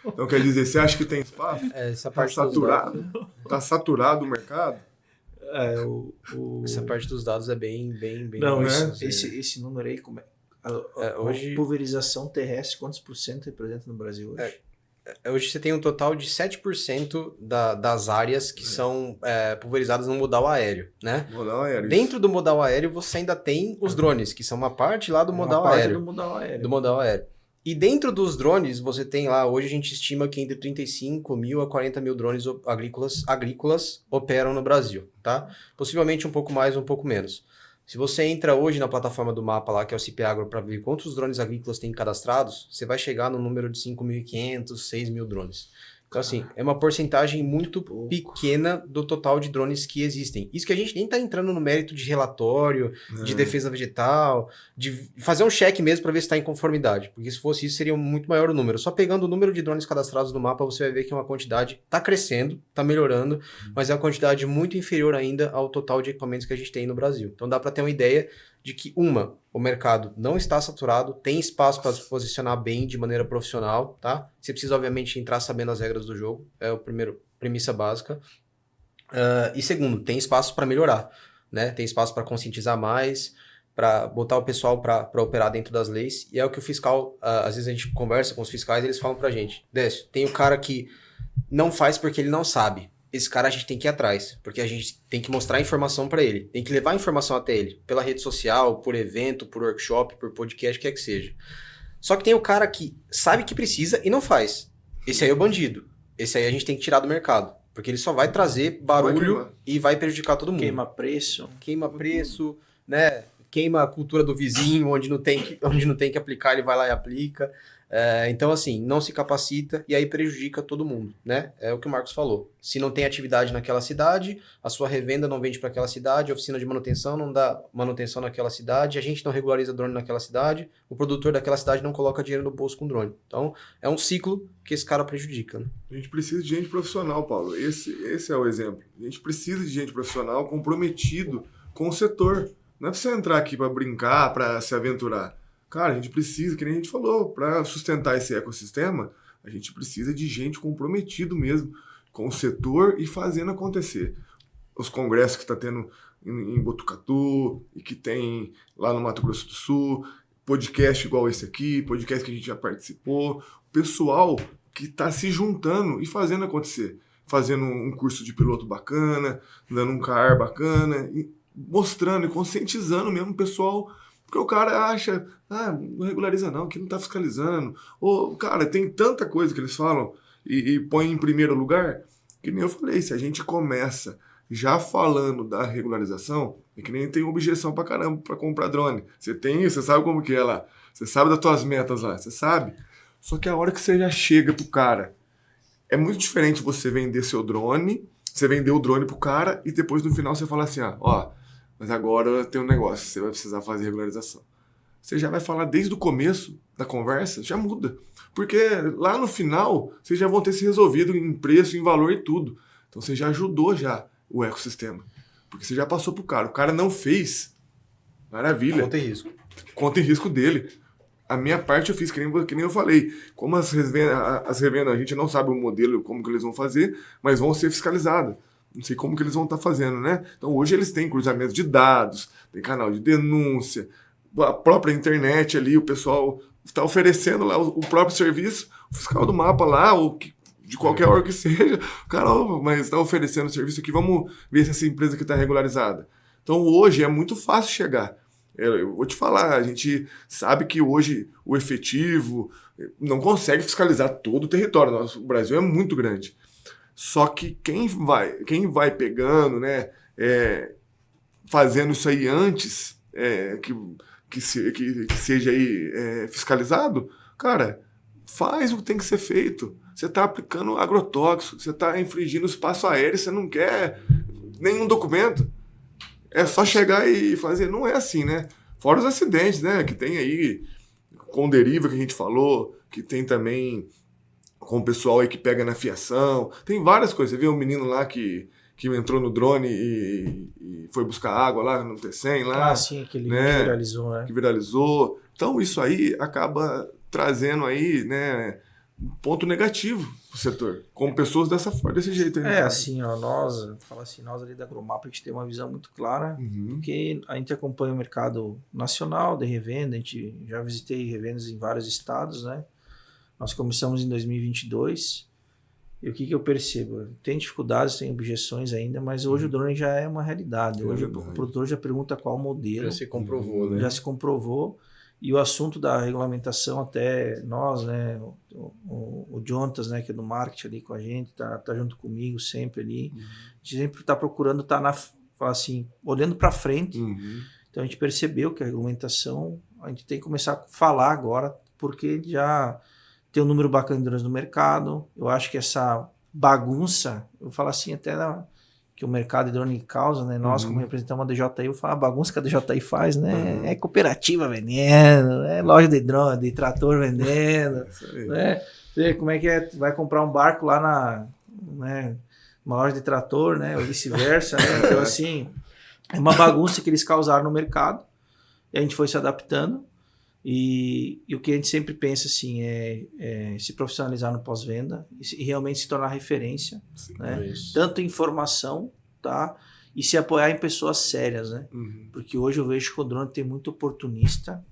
Então quer dizer, você acha que tem espaço? Essa parte tá saturado o mercado? Essa parte dos dados é bem não, mais, esse número aí, hoje, a pulverização terrestre, quantos por cento representa no Brasil hoje? Hoje você tem um total de 7% das áreas que são pulverizadas no modal aéreo, né? Modal aéreo. Dentro do modal aéreo você ainda tem os drones, que são uma parte lá do modal aéreo. Do modal aéreo. E dentro dos drones, você tem lá, hoje a gente estima que entre 35 mil a 40 mil drones agrícolas operam no Brasil, tá? Possivelmente um pouco mais, um pouco menos. Se você entra hoje na plataforma do mapa lá, que é o CP Agro, para ver quantos drones agrícolas tem cadastrados, você vai chegar no número de 5.500, 6.000 drones. Então, assim, é uma porcentagem muito pequena do total de drones que existem. Isso que a gente nem está entrando no mérito de relatório, de defesa vegetal, de fazer um check mesmo para ver se está em conformidade. Porque se fosse isso, seria muito maior o número. Só pegando o número de drones cadastrados no mapa, você vai ver que é uma quantidade, está crescendo, está melhorando, mas é uma quantidade muito inferior ainda ao total de equipamentos que a gente tem no Brasil. Então dá para ter uma ideia de que, o mercado não está saturado, tem espaço para se posicionar bem de maneira profissional, tá? Você precisa, obviamente, entrar sabendo as regras do jogo, é a primeira premissa básica. E segundo, tem espaço para melhorar, né? Tem espaço para conscientizar mais, para botar o pessoal para operar dentro das leis, e é o que o fiscal, às vezes a gente conversa com os fiscais, eles falam pra gente, Décio, tem o cara que não faz porque ele não sabe. Esse cara a gente tem que ir atrás, porque a gente tem que mostrar informação para ele, tem que levar a informação até ele, pela rede social, por evento, por workshop, por podcast, o que é que seja. Só que tem o cara que sabe que precisa e não faz. Esse aí é o bandido. Esse aí a gente tem que tirar do mercado, porque ele só vai trazer barulho e vai prejudicar todo mundo. Queima preço, né? Queima a cultura do vizinho, onde não tem que aplicar, ele vai lá e aplica. Então, assim, não se capacita e aí prejudica todo mundo, né? É o que o Marcos falou. Se não tem atividade naquela cidade, a sua revenda não vende para aquela cidade, a oficina de manutenção não dá manutenção naquela cidade, a gente não regulariza drone naquela cidade, o produtor daquela cidade não coloca dinheiro no bolso com drone. Então, é um ciclo que esse cara prejudica, né? A gente precisa de gente profissional, Paulo. Esse é o exemplo. A gente precisa de gente profissional comprometido com o setor. Não é para você entrar aqui para brincar, para se aventurar. Cara, a gente precisa, que nem a gente falou, para sustentar esse ecossistema, a gente precisa de gente comprometido mesmo com o setor e fazendo acontecer. Os congressos que está tendo em Botucatu e que tem lá no Mato Grosso do Sul, podcast igual esse aqui, podcast que a gente já participou, o pessoal que está se juntando e fazendo acontecer. Fazendo um curso de piloto bacana, dando um CAR bacana, e mostrando e conscientizando mesmo o pessoal. Porque o cara acha, não regulariza não, que não tá fiscalizando. Ou, cara, tem tanta coisa que eles falam e põem em primeiro lugar, que nem eu falei, se a gente começa já falando da regularização, é que nem tem objeção pra caramba pra comprar drone. Você sabe como que é lá, você sabe das tuas metas lá, você sabe. Só que a hora que você já chega pro cara, é muito diferente você vender seu drone, você vender o drone pro cara e depois no final você fala assim, mas agora tem um negócio, você vai precisar fazer regularização. Você já vai falar desde o começo da conversa, já muda. Porque lá no final, vocês já vão ter se resolvido em preço, em valor e tudo. Então você já ajudou já o ecossistema. Porque você já passou pro cara. O cara não fez, maravilha. Conta em risco dele. A minha parte eu fiz, que nem eu falei. Como as revendas, a gente não sabe o modelo, como que eles vão fazer, mas vão ser fiscalizadas. Não sei como que eles vão estar fazendo, né? Então hoje eles têm cruzamento de dados, tem canal de denúncia, a própria internet ali, o pessoal está oferecendo lá o próprio serviço, o fiscal do mapa lá, ou de qualquer hora que seja, caramba, mas está oferecendo o serviço aqui, vamos ver se essa empresa aqui está regularizada. Então hoje é muito fácil chegar. Eu vou te falar, a gente sabe que hoje o efetivo não consegue fiscalizar todo o território, o Brasil é muito grande. Só que quem vai pegando, né, fazendo isso aí antes que seja aí fiscalizado, cara, faz o que tem que ser feito. Você está aplicando agrotóxico, você está infringindo o espaço aéreo, você não quer nenhum documento. É só chegar e fazer. Não é assim, né? Fora os acidentes, né, que tem aí com deriva que a gente falou, que tem também com o pessoal aí que pega na fiação. Tem várias coisas. Você viu um menino lá que entrou no drone e foi buscar água lá no T100 lá. Sim, aquele né? que viralizou, né? Que viralizou. Então isso aí acaba trazendo aí, né, um ponto negativo pro setor. Com pessoas desse jeito aí. Assim, nós ali da Agromap, a gente tem uma visão muito clara, porque a gente acompanha o mercado nacional de revenda, a gente já visitei revendas em vários estados, né? Nós começamos em 2022 e o que eu percebo? Tem dificuldades, tem objeções ainda, mas hoje o drone já é uma realidade. Hoje o produtor já pergunta qual modelo. Já se comprovou, né? Já se comprovou. E o assunto da regulamentação, até nós, né, o Jontas, né, que é do marketing ali com a gente, tá junto comigo sempre ali. A gente sempre está procurando falar assim, olhando para frente. Então a gente percebeu que a regulamentação, a gente tem que começar a falar agora, porque já tem um número bacana de drones no mercado. Eu acho que essa bagunça, eu falo assim até que o mercado de drone causa, né? Nós, como representamos a DJI, eu falo a bagunça que a DJI faz, né? É cooperativa vendendo, é loja de drone, de trator vendendo, né? Você, como é que é? Vai comprar um barco lá né? Uma loja de trator, né? Ou vice-versa, né? Então, assim, é uma bagunça que eles causaram no mercado e a gente foi se adaptando. E o que a gente sempre pensa assim é se profissionalizar no pós-venda e realmente se tornar referência, né? Tanto em informação, tá? E se apoiar em pessoas sérias, né? Porque hoje eu vejo que o drone tem muito oportunista,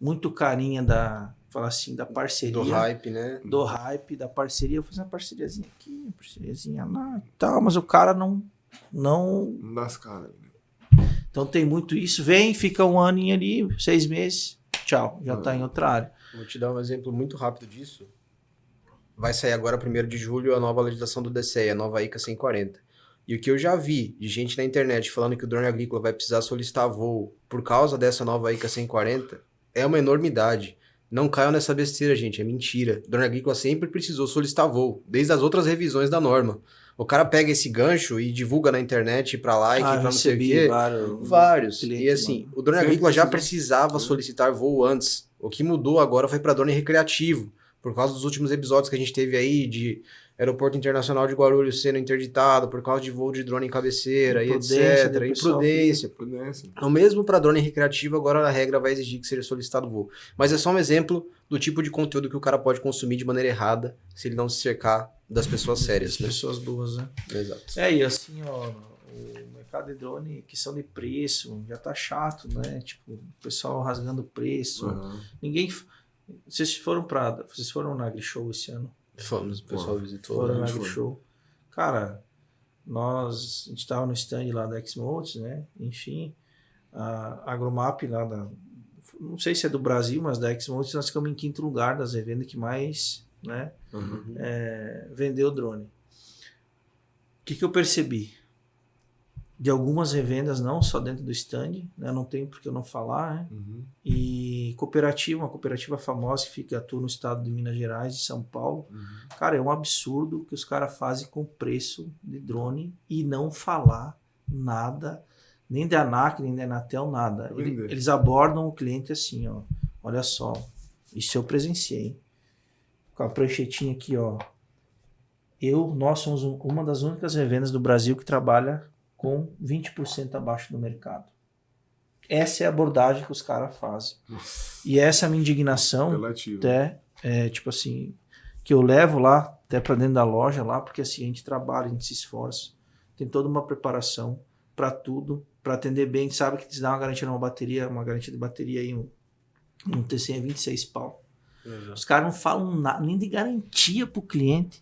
muito carinha da parceria. Do hype, né? Do hype, da parceria. Eu vou fazer uma parceriazinha aqui, uma parceriazinha lá e tal, mas o cara não dá as caras. Então tem muito isso. Vem, fica um aninho ali, 6 meses. Tchau, já está em outra área. Vou te dar um exemplo muito rápido disso. Vai sair agora, 1º de julho, a nova legislação do DCE, a nova ICA 140. E o que eu já vi de gente na internet falando que o drone agrícola vai precisar solicitar voo por causa dessa nova ICA 140 é uma enormidade. Não caiam nessa besteira, gente, é mentira. O drone agrícola sempre precisou solicitar voo, desde as outras revisões da norma. O cara pega esse gancho e divulga na internet pra like, pra não sei o quê. Vários. E assim, o drone agrícola já precisava solicitar voo antes. O que mudou agora foi pra drone recreativo. Por causa dos últimos episódios que a gente teve aí de Aeroporto Internacional de Guarulhos sendo interditado, por causa de voo de drone em cabeceira e etc. Imprudência. Então, mesmo para drone recreativo, agora a regra vai exigir que seja solicitado voo. Mas é só um exemplo do tipo de conteúdo que o cara pode consumir de maneira errada se ele não se cercar das pessoas sérias. Das pessoas boas, né? Exato. E assim, ó, o mercado de drone, questão de preço, já tá chato, né? Tipo, o pessoal rasgando preço. Ninguém... Vocês foram na AgriShow esse ano? Fomos, o pessoal visitou. Foram na AgriShow. Cara, a gente tava no stand lá da Xmotes, né? Enfim, a Agromap lá não sei se é do Brasil, mas da Xmotes nós ficamos em 5º lugar das revendas que mais, né? Vendeu drone. O que eu percebi? De algumas revendas, não só dentro do stand, né? Não tem por que eu não falar, né? E uma cooperativa famosa que atua no estado de Minas Gerais e São Paulo. Cara, é um absurdo que os caras fazem com preço de drone e não falar nada, nem da ANAC, nem da Anatel, nada. Eles abordam o cliente assim, ó, olha só, isso eu presenciei. Com a pranchetinha aqui, ó. Nós somos uma das únicas revendas do Brasil que trabalha com 20% abaixo do mercado. Essa é a abordagem que os caras fazem. E essa é a minha indignação, até, tipo assim, que eu levo lá, até para dentro da loja lá, porque assim, a gente trabalha, a gente se esforça, tem toda uma preparação para tudo, para atender bem, a gente sabe que te dá uma garantia uma garantia de bateria aí, um TC é 26 pau. Os caras não falam nada, nem de garantia pro cliente.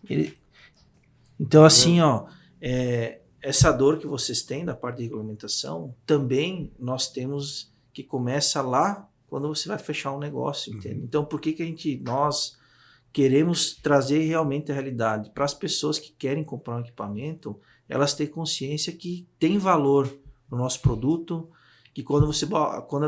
Então assim, ó, essa dor que vocês têm da parte de regulamentação, também nós temos que começa lá quando você vai fechar um negócio, entende? Então, por que nós queremos trazer realmente a realidade? Para as pessoas que querem comprar um equipamento, elas têm consciência que tem valor no nosso produto, que quando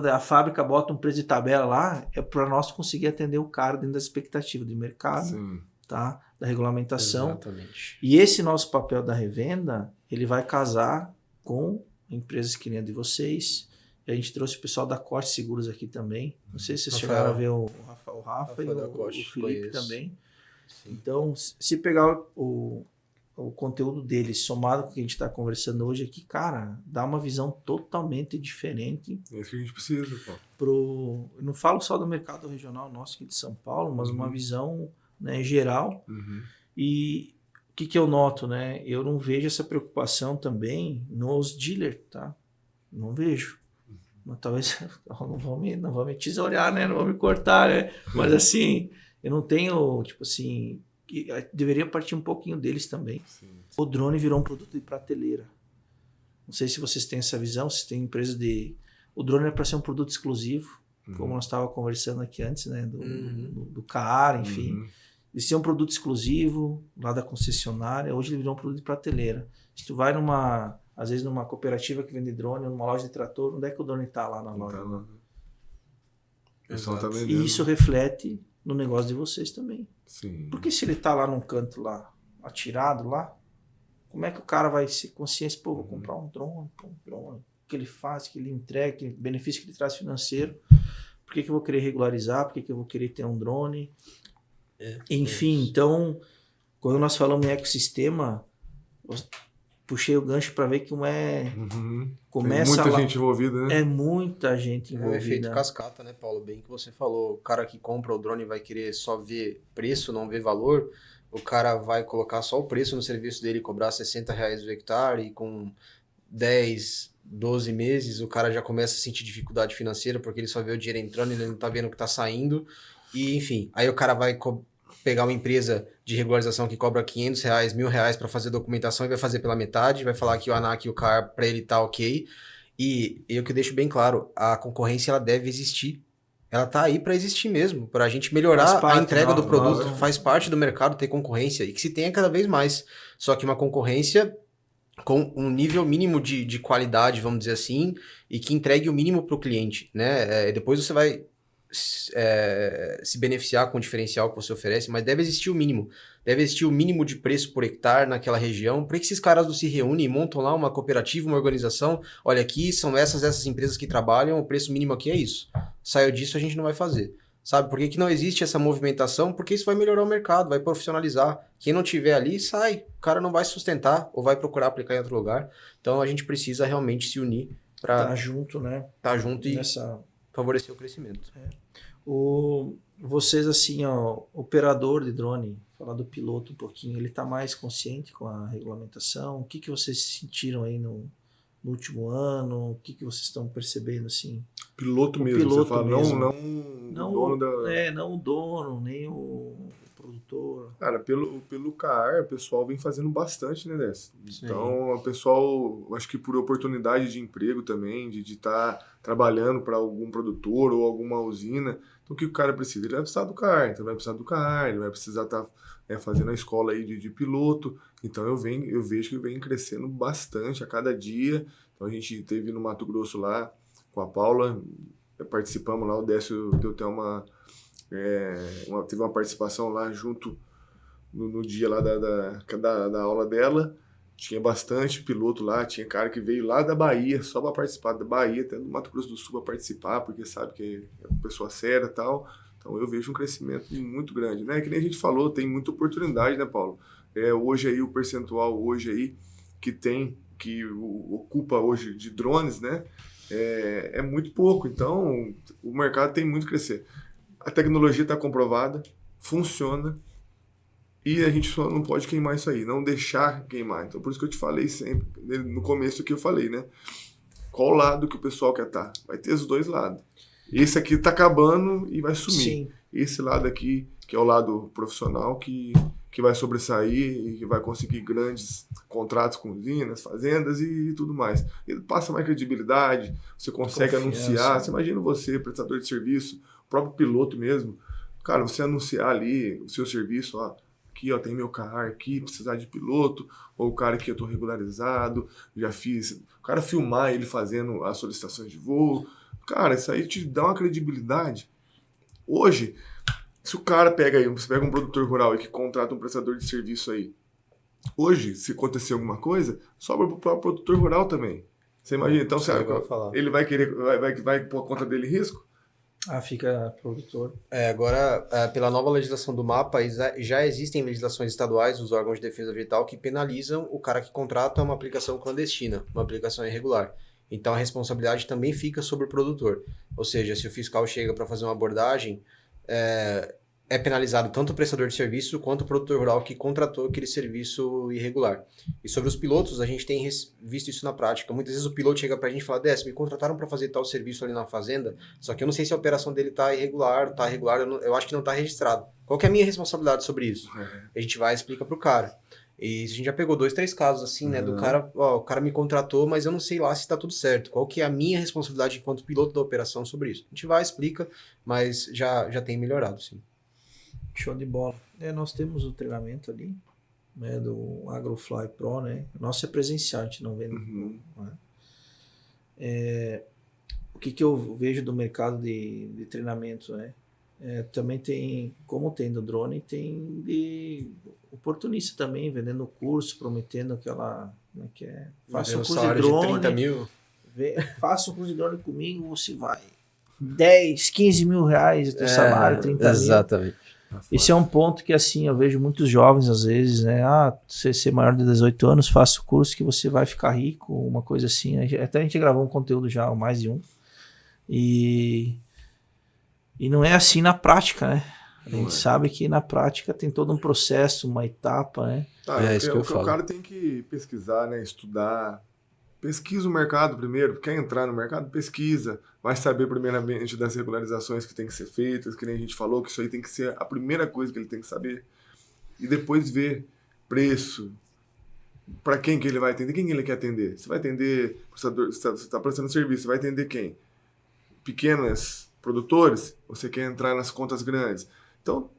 a fábrica bota um preço de tabela lá, é para nós conseguir atender o cara dentro das expectativas do mercado, tá? Da regulamentação. Exatamente. E esse nosso papel da revenda, ele vai casar com empresas que nem a de vocês. E a gente trouxe o pessoal da Coste Seguros aqui também. Não sei se vocês chegaram a ver o Rafa e o Felipe também. Sim. Então, se pegar o conteúdo deles somado com o que a gente está conversando hoje aqui, cara, dá uma visão totalmente diferente. É isso que a gente precisa, pô. Eu não falo só do mercado regional nosso aqui de São Paulo, mas uma visão, né, geral. E o que eu noto, né? Eu não vejo essa preocupação também nos dealers, tá? Não vejo. Mas talvez não vão me tesourear, né? Não vão me cortar, né? Mas assim, Eu não tenho, tipo assim, deveria partir um pouquinho deles também. Sim. O drone virou um produto de prateleira. Não sei se vocês têm essa visão, se tem empresa de... O drone é para ser um produto exclusivo, como nós estávamos conversando aqui antes, né? Do CAR, enfim. De ser um produto exclusivo lá da concessionária, hoje ele virou um produto de prateleira. Se tu vai às vezes numa cooperativa que vende drone, numa loja de trator, onde é que o drone está lá na loja? Tá lá. O pessoal tá E vendendo. isso reflete no negócio de vocês também. Sim. Porque se ele tá lá num canto lá, atirado lá, como é que o cara vai ser consciente? Pô, vou comprar um drone, o que ele faz, o que ele entrega, que benefício que ele traz financeiro. Por que eu vou querer regularizar? Por que eu vou querer ter um drone? Enfim, então, quando nós falamos em ecossistema, eu puxei o gancho para ver que começa Tem muita lá, gente envolvida, né? é muita gente É o envolvida. efeito cascata, né, Paulo? Bem que você falou. O cara que compra o drone vai querer só ver preço, não ver valor. O cara vai colocar só o preço no serviço dele, cobrar R$60 o hectare, e com 10, 12 meses o cara já começa a sentir dificuldade financeira porque ele só vê o dinheiro entrando e ele não tá vendo o que tá saindo. E, enfim, aí o cara vai pegar uma empresa de regularização que cobra R$500, R$1.000 para fazer documentação e vai fazer pela metade, vai falar que o ANAC e o CAR para ele tá ok. E eu que deixo bem claro, a concorrência ela deve existir. Ela tá aí para existir mesmo, para a gente melhorar a entrega do produto. Faz parte do mercado ter concorrência e que se tenha cada vez mais. Só que uma concorrência com um nível mínimo de qualidade, vamos dizer assim, e que entregue o mínimo para o cliente, né? Depois você vai se beneficiar com o diferencial que você oferece, mas deve existir o mínimo. Deve existir o mínimo de preço por hectare naquela região, para que esses caras não se reúnem e montam lá uma cooperativa, uma organização. Olha, aqui são essas empresas que trabalham, o preço mínimo aqui é isso. Saiu disso, a gente não vai fazer. Sabe? Por que não existe essa movimentação? Porque isso vai melhorar o mercado, vai profissionalizar. Quem não tiver ali, sai. O cara não vai sustentar ou vai procurar aplicar em outro lugar. Então a gente precisa realmente se unir para Tá junto, né? Tá junto e favorecer o crescimento. Vocês, assim, ó, operador de drone, falar do piloto um pouquinho, ele tá mais consciente com a regulamentação? O que vocês sentiram aí no último ano? O que vocês estão percebendo, assim? Piloto mesmo, piloto você fala, mesmo. não o dono da... não o dono, nem o produtor. Cara, pelo CAR, o pessoal vem fazendo bastante, né, Décio? Então, o pessoal, acho que por oportunidade de emprego também, de estar trabalhando para algum produtor ou alguma usina. Então, o que o cara precisa? Ele vai precisar do CAR, então vai precisar do CAR, ele vai precisar estar fazendo a escola aí de piloto. Então, eu vejo que vem crescendo bastante a cada dia. Então, a gente teve no Mato Grosso lá, com a Paula, participamos lá, o Décio deu até teve uma participação lá junto no dia lá da aula dela. Tinha bastante piloto lá, tinha cara que veio lá da Bahia só para participar, da Bahia até do Mato Grosso do Sul para participar, porque sabe que é uma pessoa séria e tal. Então eu vejo um crescimento muito grande, né? Que nem a gente falou, tem muita oportunidade, né, Paulo? Hoje aí o percentual que ocupa hoje de drones, né? É muito pouco, então o mercado tem muito a crescer. A tecnologia está comprovada, funciona, e a gente só não pode queimar isso aí, não deixar queimar. Então por isso que eu te falei sempre, no começo que eu falei, né? Qual lado que o pessoal quer estar? Vai ter os dois lados. Esse aqui está acabando e vai sumir. Sim. Esse lado aqui, que é o lado profissional, que vai sobressair e que vai conseguir grandes contratos com usinas, fazendas e tudo mais. E passa mais credibilidade, você consegue anunciar. Você imagina você, prestador de serviço, o próprio piloto mesmo. Cara, você anunciar ali o seu serviço, ó, aqui ó, tem meu CAR aqui, precisar de piloto, ou o cara que eu estou regularizado, já fiz. O cara filmar ele fazendo as solicitações de voo. Cara, isso aí te dá uma credibilidade. Hoje, se o cara você pega um produtor rural e que contrata um prestador de serviço aí, hoje, se acontecer alguma coisa, sobra para o próprio produtor rural também. Você imagina? Então, ele vai querer, vai pôr a conta dele em risco? Fica produtor. Agora, pela nova legislação do MAPA, já existem legislações estaduais dos órgãos de defesa vegetal que penalizam o cara que contrata uma aplicação clandestina, uma aplicação irregular. Então, a responsabilidade também fica sobre o produtor. Ou seja, se o fiscal chega para fazer uma abordagem, é penalizado tanto o prestador de serviço quanto o produtor rural que contratou aquele serviço irregular. E sobre os pilotos, a gente tem visto isso na prática. Muitas vezes o piloto chega para a gente e fala, me contrataram para fazer tal serviço ali na fazenda, só que eu não sei se a operação dele está irregular, eu acho que não está registrado. Qual que é a minha responsabilidade sobre isso? A gente vai e explica pro cara. E a gente já pegou 2, 3 casos assim, né? Do cara, o cara me contratou, mas eu não sei lá se tá tudo certo. Qual que é a minha responsabilidade enquanto piloto da operação sobre isso? A gente vai, explica, mas já tem melhorado, sim. Show de bola. Nós temos o treinamento ali, né, do AgroFly Pro, né? Nosso é presencial, a gente não vende. Né? O que eu vejo do mercado de treinamento, né? Também tem, como tem do drone, tem de oportunista também, vendendo curso, prometendo aquela, como é que é? Faça um curso de drone, 30 mil. Faça um curso de drone comigo, você vai 10, 15 mil reais o teu salário, 30 mil. Exatamente. Esse é um ponto que, assim, eu vejo muitos jovens, às vezes, né? Você ser maior de 18 anos, faça o curso que você vai ficar rico, uma coisa assim. Até a gente gravou um conteúdo já, mais de um. E não é assim na prática, né? A gente sabe que na prática tem todo um processo, uma etapa, né? Isso que eu falo. O cara tem que pesquisar, né? Estudar. Pesquisa o mercado primeiro. Quer entrar no mercado? Pesquisa. Vai saber primeiramente das regularizações que tem que ser feitas, que nem a gente falou, que isso aí tem que ser a primeira coisa que ele tem que saber. E depois ver preço. Para quem que ele vai atender? Quem ele quer atender? Você vai atender prestador, você está prestando serviço, você vai atender quem? Pequenos produtores? Você quer entrar nas contas grandes? Então,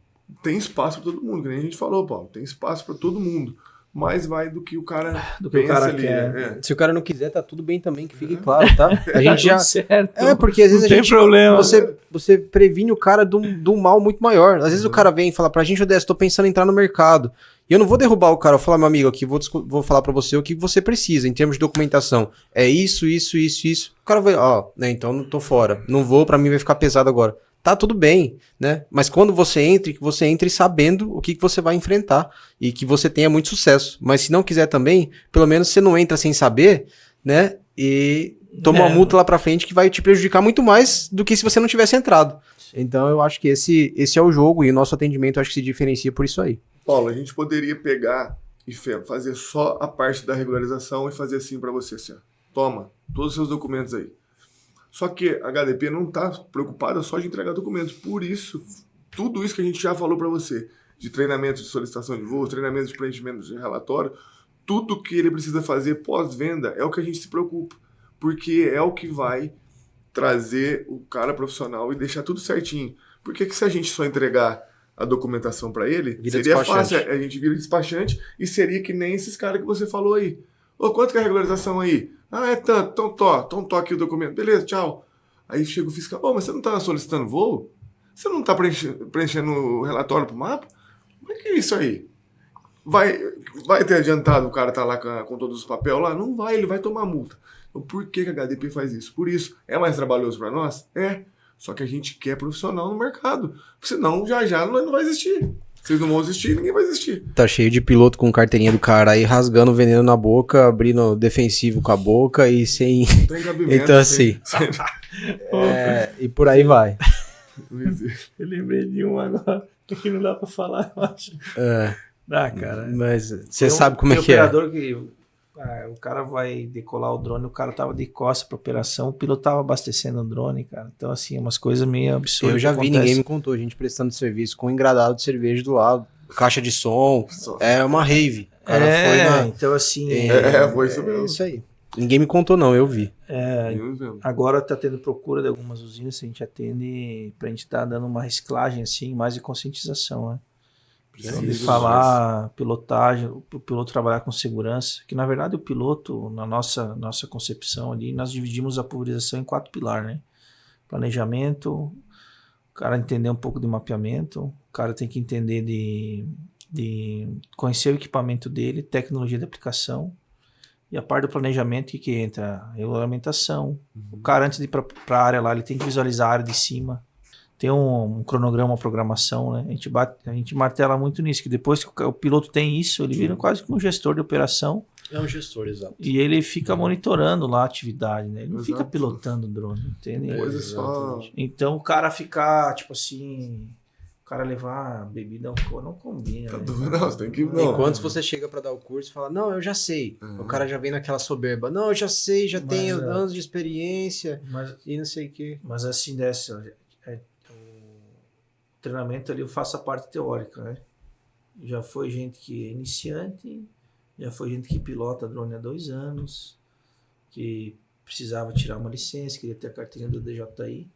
tem espaço para todo mundo, que nem a gente falou, Paulo. Tem espaço para todo mundo. Mas vai do que o cara pensa ali, né? Se o cara não quiser, tá tudo bem também, que fique claro, tá? A gente já... certo. Porque às vezes não tem problema. Você previne o cara de um mal muito maior. Às vezes o cara vem e fala pra gente, Odessa, tô pensando em entrar no mercado. E eu não vou derrubar o cara, eu vou falar, meu amigo, aqui, vou falar pra você o que você precisa em termos de documentação. É isso. O cara vai, né, então não tô fora. Não vou, pra mim vai ficar pesado agora. Tá tudo bem, né? Mas quando você entra, que você entre sabendo o que você vai enfrentar e que você tenha muito sucesso. Mas se não quiser também, pelo menos você não entra sem saber, né? E toma uma multa lá pra frente que vai te prejudicar muito mais do que se você não tivesse entrado. Então eu acho que esse é o jogo e o nosso atendimento acho que se diferencia por isso aí. Paulo, a gente poderia pegar e fazer só a parte da regularização e fazer assim pra você, assim, ó. Toma, todos os seus documentos aí. Só que a HDP não está preocupada só de entregar documentos. Por isso, tudo isso que a gente já falou para você, de treinamento de solicitação de voo, treinamento de preenchimento de relatório, tudo que ele precisa fazer pós-venda é o que a gente se preocupa. Porque é o que vai trazer o cara profissional e deixar tudo certinho. Porque que se a gente só entregar a documentação para ele, seria fácil. A gente vira despachante e seria que nem esses caras que você falou aí. Quanto que é a regularização aí? É tanto, então tô aqui o documento. Beleza, tchau. Aí chega o fiscal, mas você não tá solicitando voo? Você não tá preenchendo o relatório pro mapa? Como é que é isso aí? Vai ter adiantado o cara tá lá com todos os papéis lá? Não vai, ele vai tomar multa. Então por que a HDP faz isso? Por isso. É mais trabalhoso para nós? É. Só que a gente quer profissional no mercado. Senão já não vai existir. Vocês não vão existir, ninguém vai existir. Tá cheio de piloto com carteirinha do cara aí, rasgando o veneno na boca, abrindo defensivo com a boca e sem... Não tem cabimento. Então assim... e por aí vai. Eu lembrei de um agora que não dá pra falar, eu acho. Cara. Mas você sabe como é que é. Operador que... o cara vai decolar o drone, o cara tava de costas pra operação, o piloto tava abastecendo o drone, cara. Então, assim, umas coisas meio absurdas. Eu já vi, ninguém me contou, a gente prestando serviço com um engradado de cerveja do lado, caixa de som, é uma rave. O cara foi então assim... foi isso mesmo. É isso aí. Ninguém me contou não, eu vi. Agora tá tendo procura de algumas usinas, a gente atende pra gente tá dando uma reciclagem, assim, mais de conscientização, né? De falar pilotagem, o piloto trabalhar com segurança, que na verdade o piloto, na nossa concepção ali, nós dividimos a pulverização em 4 pilares, né? Planejamento, o cara entender um pouco de mapeamento, o cara tem que entender de conhecer o equipamento dele, tecnologia de aplicação, e a parte do planejamento que entra a regulamentação. O cara antes de ir para a área lá, ele tem que visualizar a área de cima, tem um cronograma, uma programação, né? A gente martela muito nisso, que depois que o piloto tem isso, ele vira quase que um gestor de operação. É um gestor, exato. E ele fica monitorando lá a atividade, né? Ele não fica pilotando o drone, entende? Então o cara ficar, tipo assim, o cara levar bebida álcool não combina. Né? Não, tem que... Enquanto você chega para dar o curso e fala, não, eu já sei. O cara já vem naquela soberba, não, eu já sei, já tenho anos de experiência e não sei o quê. Mas assim, treinamento ali eu faço a parte teórica, né? Já foi gente que é iniciante, já foi gente que pilota drone há 2 anos, que precisava tirar uma licença, queria ter a carteirinha do DJI.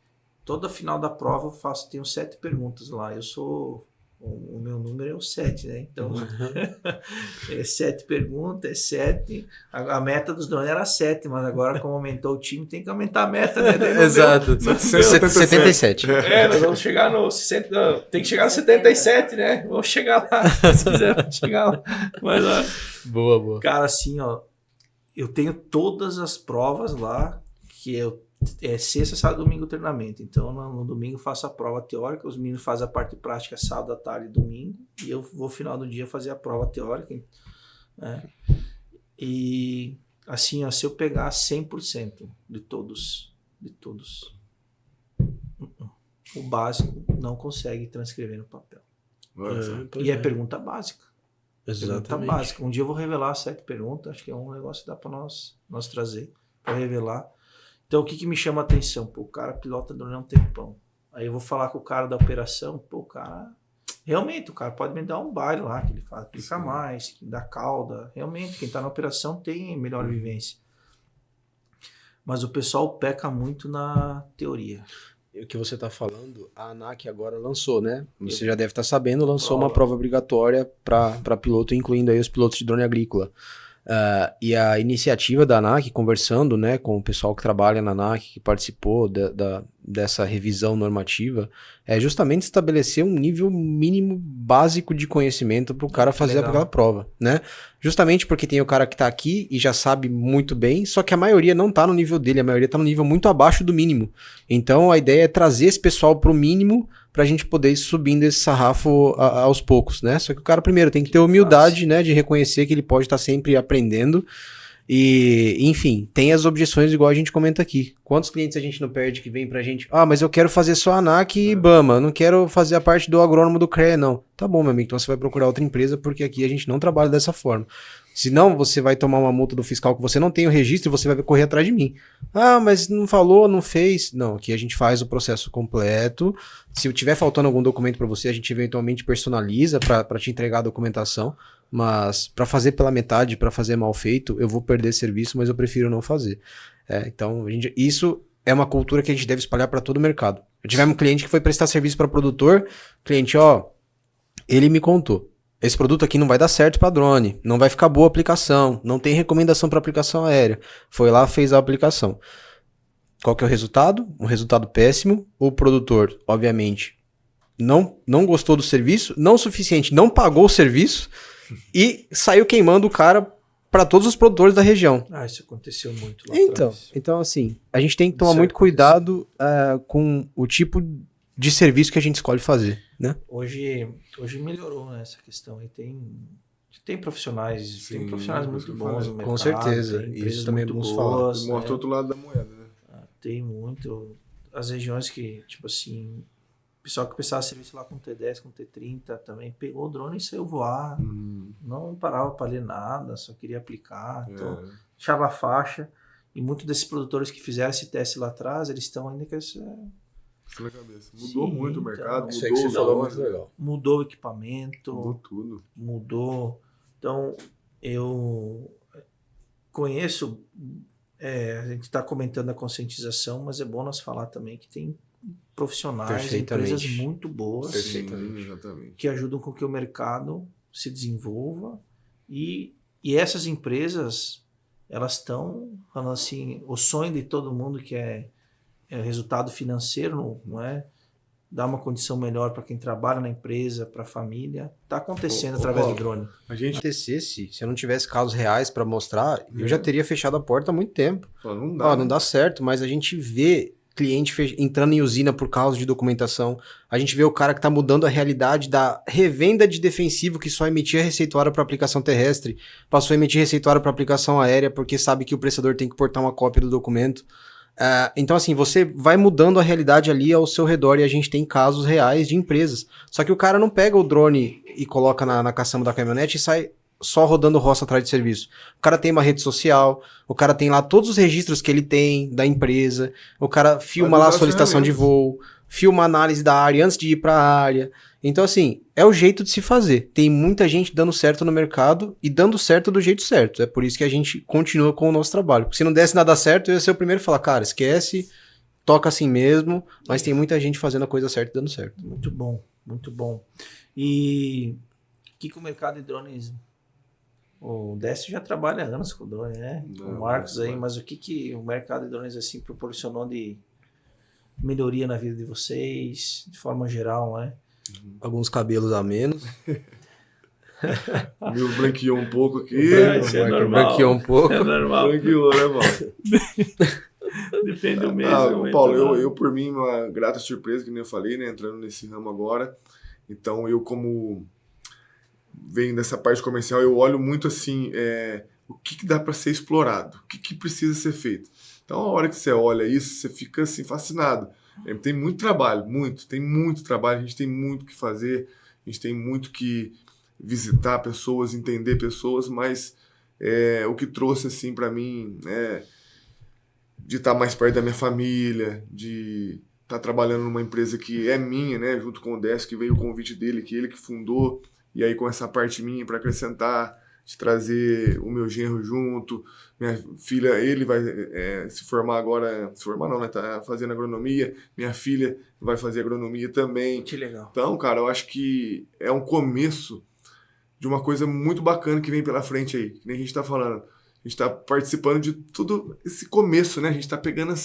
Toda final da prova tenho 7 perguntas lá. O meu número é o 7, né? Então, é 7 perguntas, é 7. A meta dos drones era 7, mas agora, como aumentou o time, tem que aumentar a meta, né? Exato. 77. Nós vamos chegar no 60. Tem que chegar no 77, né? Vamos chegar lá. Se quiser chegar lá. Mas, ó, Boa. cara, assim, ó, eu tenho todas as provas lá, que é sexta, sábado, domingo treinamento. Então, no domingo eu faço a prova teórica, os meninos fazem a parte prática sábado, à tarde e domingo, e eu vou no final do dia fazer a prova teórica, né? E, assim, ó, se eu pegar 100% de todos, o básico não consegue transcrever no papel. E é pergunta básica. Exatamente. Pergunta básica. Um dia eu vou revelar 7 perguntas, acho que é um negócio que dá para nós trazer, para revelar. Então, o que me chama a atenção? Pô, o cara pilota drone há um tempão. Aí eu vou falar com o cara da operação, pô, o cara... Realmente, o cara pode me dar um baile lá, que ele fala, aplica mais, que dá cauda. Realmente, quem tá na operação tem melhor vivência. Mas o pessoal peca muito na teoria. O que você está falando, a ANAC agora lançou, né? Você já deve estar sabendo, lançou uma prova obrigatória para piloto, incluindo aí os pilotos de drone agrícola. E a iniciativa da ANAC, conversando, né, com o pessoal que trabalha na ANAC, que participou dessa revisão normativa, é justamente estabelecer um nível mínimo básico de conhecimento para o cara fazer aquela prova, né? Justamente porque tem o cara que está aqui e já sabe muito bem, só que a maioria não está no nível dele, a maioria está no nível muito abaixo do mínimo. Então a ideia é trazer esse pessoal para o mínimo para a gente poder ir subindo esse sarrafo aos poucos, né? Só que o cara primeiro tem que ter humildade, né, de reconhecer que ele pode estar sempre aprendendo. E, enfim, tem as objeções igual a gente comenta aqui. Quantos clientes a gente não perde que vem pra gente? Ah, mas eu quero fazer só ANAC e Bama, não quero fazer a parte do agrônomo do CREA, não. Tá bom, meu amigo, então você vai procurar outra empresa, porque aqui a gente não trabalha dessa forma. Senão, você vai tomar uma multa do fiscal que você não tem o registro e você vai correr atrás de mim. Ah, mas não falou, não fez. Não, aqui a gente faz o processo completo. Se tiver faltando algum documento para você, a gente eventualmente personaliza para te entregar a documentação. Mas para fazer pela metade, para fazer mal feito, eu vou perder serviço, mas eu prefiro não fazer. Então, isso é uma cultura que a gente deve espalhar para todo o mercado. Eu tive um cliente que foi prestar serviço para produtor. Cliente, ele me contou. Esse produto aqui não vai dar certo para drone, não vai ficar boa a aplicação, não tem recomendação para aplicação aérea. Foi lá, fez a aplicação. Qual que é o resultado? Um resultado péssimo. O produtor, obviamente, não gostou do serviço, não o suficiente, não pagou o serviço e saiu queimando o cara para todos os produtores da região. Isso aconteceu muito lá atrás. Então, assim, a gente tem que tomar muito cuidado com o tipo de serviço que a gente escolhe fazer, né? Hoje melhorou, né, essa questão. E tem profissionais, Sim, tem profissionais muito bons no mercado. Com certeza. Tem Isso também é bom falar. Mostra outro lado da moeda, né? Tem muito. As regiões que, tipo assim, o pessoal que prestava serviço lá com T10, com T30 também pegou o drone e saiu voar. Não parava para ler nada, só queria aplicar. Então, deixava a faixa. E muitos desses produtores que fizeram esse teste lá atrás, eles estão ainda com essa... Na cabeça. Mudou muito o mercado, isso mudou, mudou o muito legal. Mudou o equipamento. Mudou tudo. Mudou. Então, eu conheço... a gente está comentando a conscientização, mas é bom nós falar também que tem profissionais, empresas muito boas que ajudam com que o mercado se desenvolva e essas empresas, elas estão falando assim, o sonho de todo mundo que é resultado financeiro, não é? Dar uma condição melhor para quem trabalha na empresa, para a família, está acontecendo através do drone. A gente se eu não tivesse casos reais para mostrar, eu já teria fechado a porta há muito tempo. Não dá certo, mas a gente vê cliente entrando em usina por causa de documentação. A gente vê o cara que está mudando a realidade da revenda de defensivo que só emitia receituário para aplicação terrestre, passou a emitir receituário para aplicação aérea porque sabe que o prestador tem que portar uma cópia do documento. Então, assim, você vai mudando a realidade ali ao seu redor e a gente tem casos reais de empresas. Só que o cara não pega o drone e coloca na caçamba da caminhonete e sai só rodando roça atrás de serviço. O cara tem uma rede social, o cara tem lá todos os registros que ele tem da empresa, o cara filma lá a solicitação de voo, filma a análise da área antes de ir para a área. Então, assim, é o jeito de se fazer. Tem muita gente dando certo no mercado e dando certo do jeito certo. É por isso que a gente continua com o nosso trabalho. Porque se não desse nada certo, eu ia ser o primeiro a falar, cara, esquece, toca assim mesmo, mas tem muita gente fazendo a coisa certa e dando certo. Muito bom, muito bom. E o que o mercado de drones... O Décio já trabalha há anos com drone, né? Com o Marcos aí, mas o que o mercado de drones assim proporcionou de melhoria na vida de vocês, de forma geral, né? Alguns cabelos a menos. Meu branqueou um pouco aqui. Isso é normal. Branqueou um pouco. É normal. Branqueou, né, Paulo? Depende do mês. Paulo, eu por mim, uma grata surpresa, que nem eu falei, né? Entrando nesse ramo agora. Então, eu como venho dessa parte comercial, eu olho muito assim, o que dá para ser explorado, o que precisa ser feito. Então, a hora que você olha isso, você fica assim, fascinado. Tem muito trabalho, tem muito trabalho, a gente tem muito o que fazer, a gente tem muito que visitar pessoas, entender pessoas, mas o que trouxe assim para mim de estar mais perto da minha família, de estar trabalhando numa empresa que é minha, né, junto com o Décio, que veio o convite dele, que ele que fundou, e aí com essa parte minha para acrescentar, de trazer o meu genro junto. Minha filha, ele vai se formar agora, se formar não, né? Tá fazendo agronomia. Minha filha vai fazer agronomia também. Que legal. Então, cara, eu acho que é um começo de uma coisa muito bacana que vem pela frente aí, que nem a gente tá falando. A gente tá participando de tudo esse começo, né? A gente tá pegando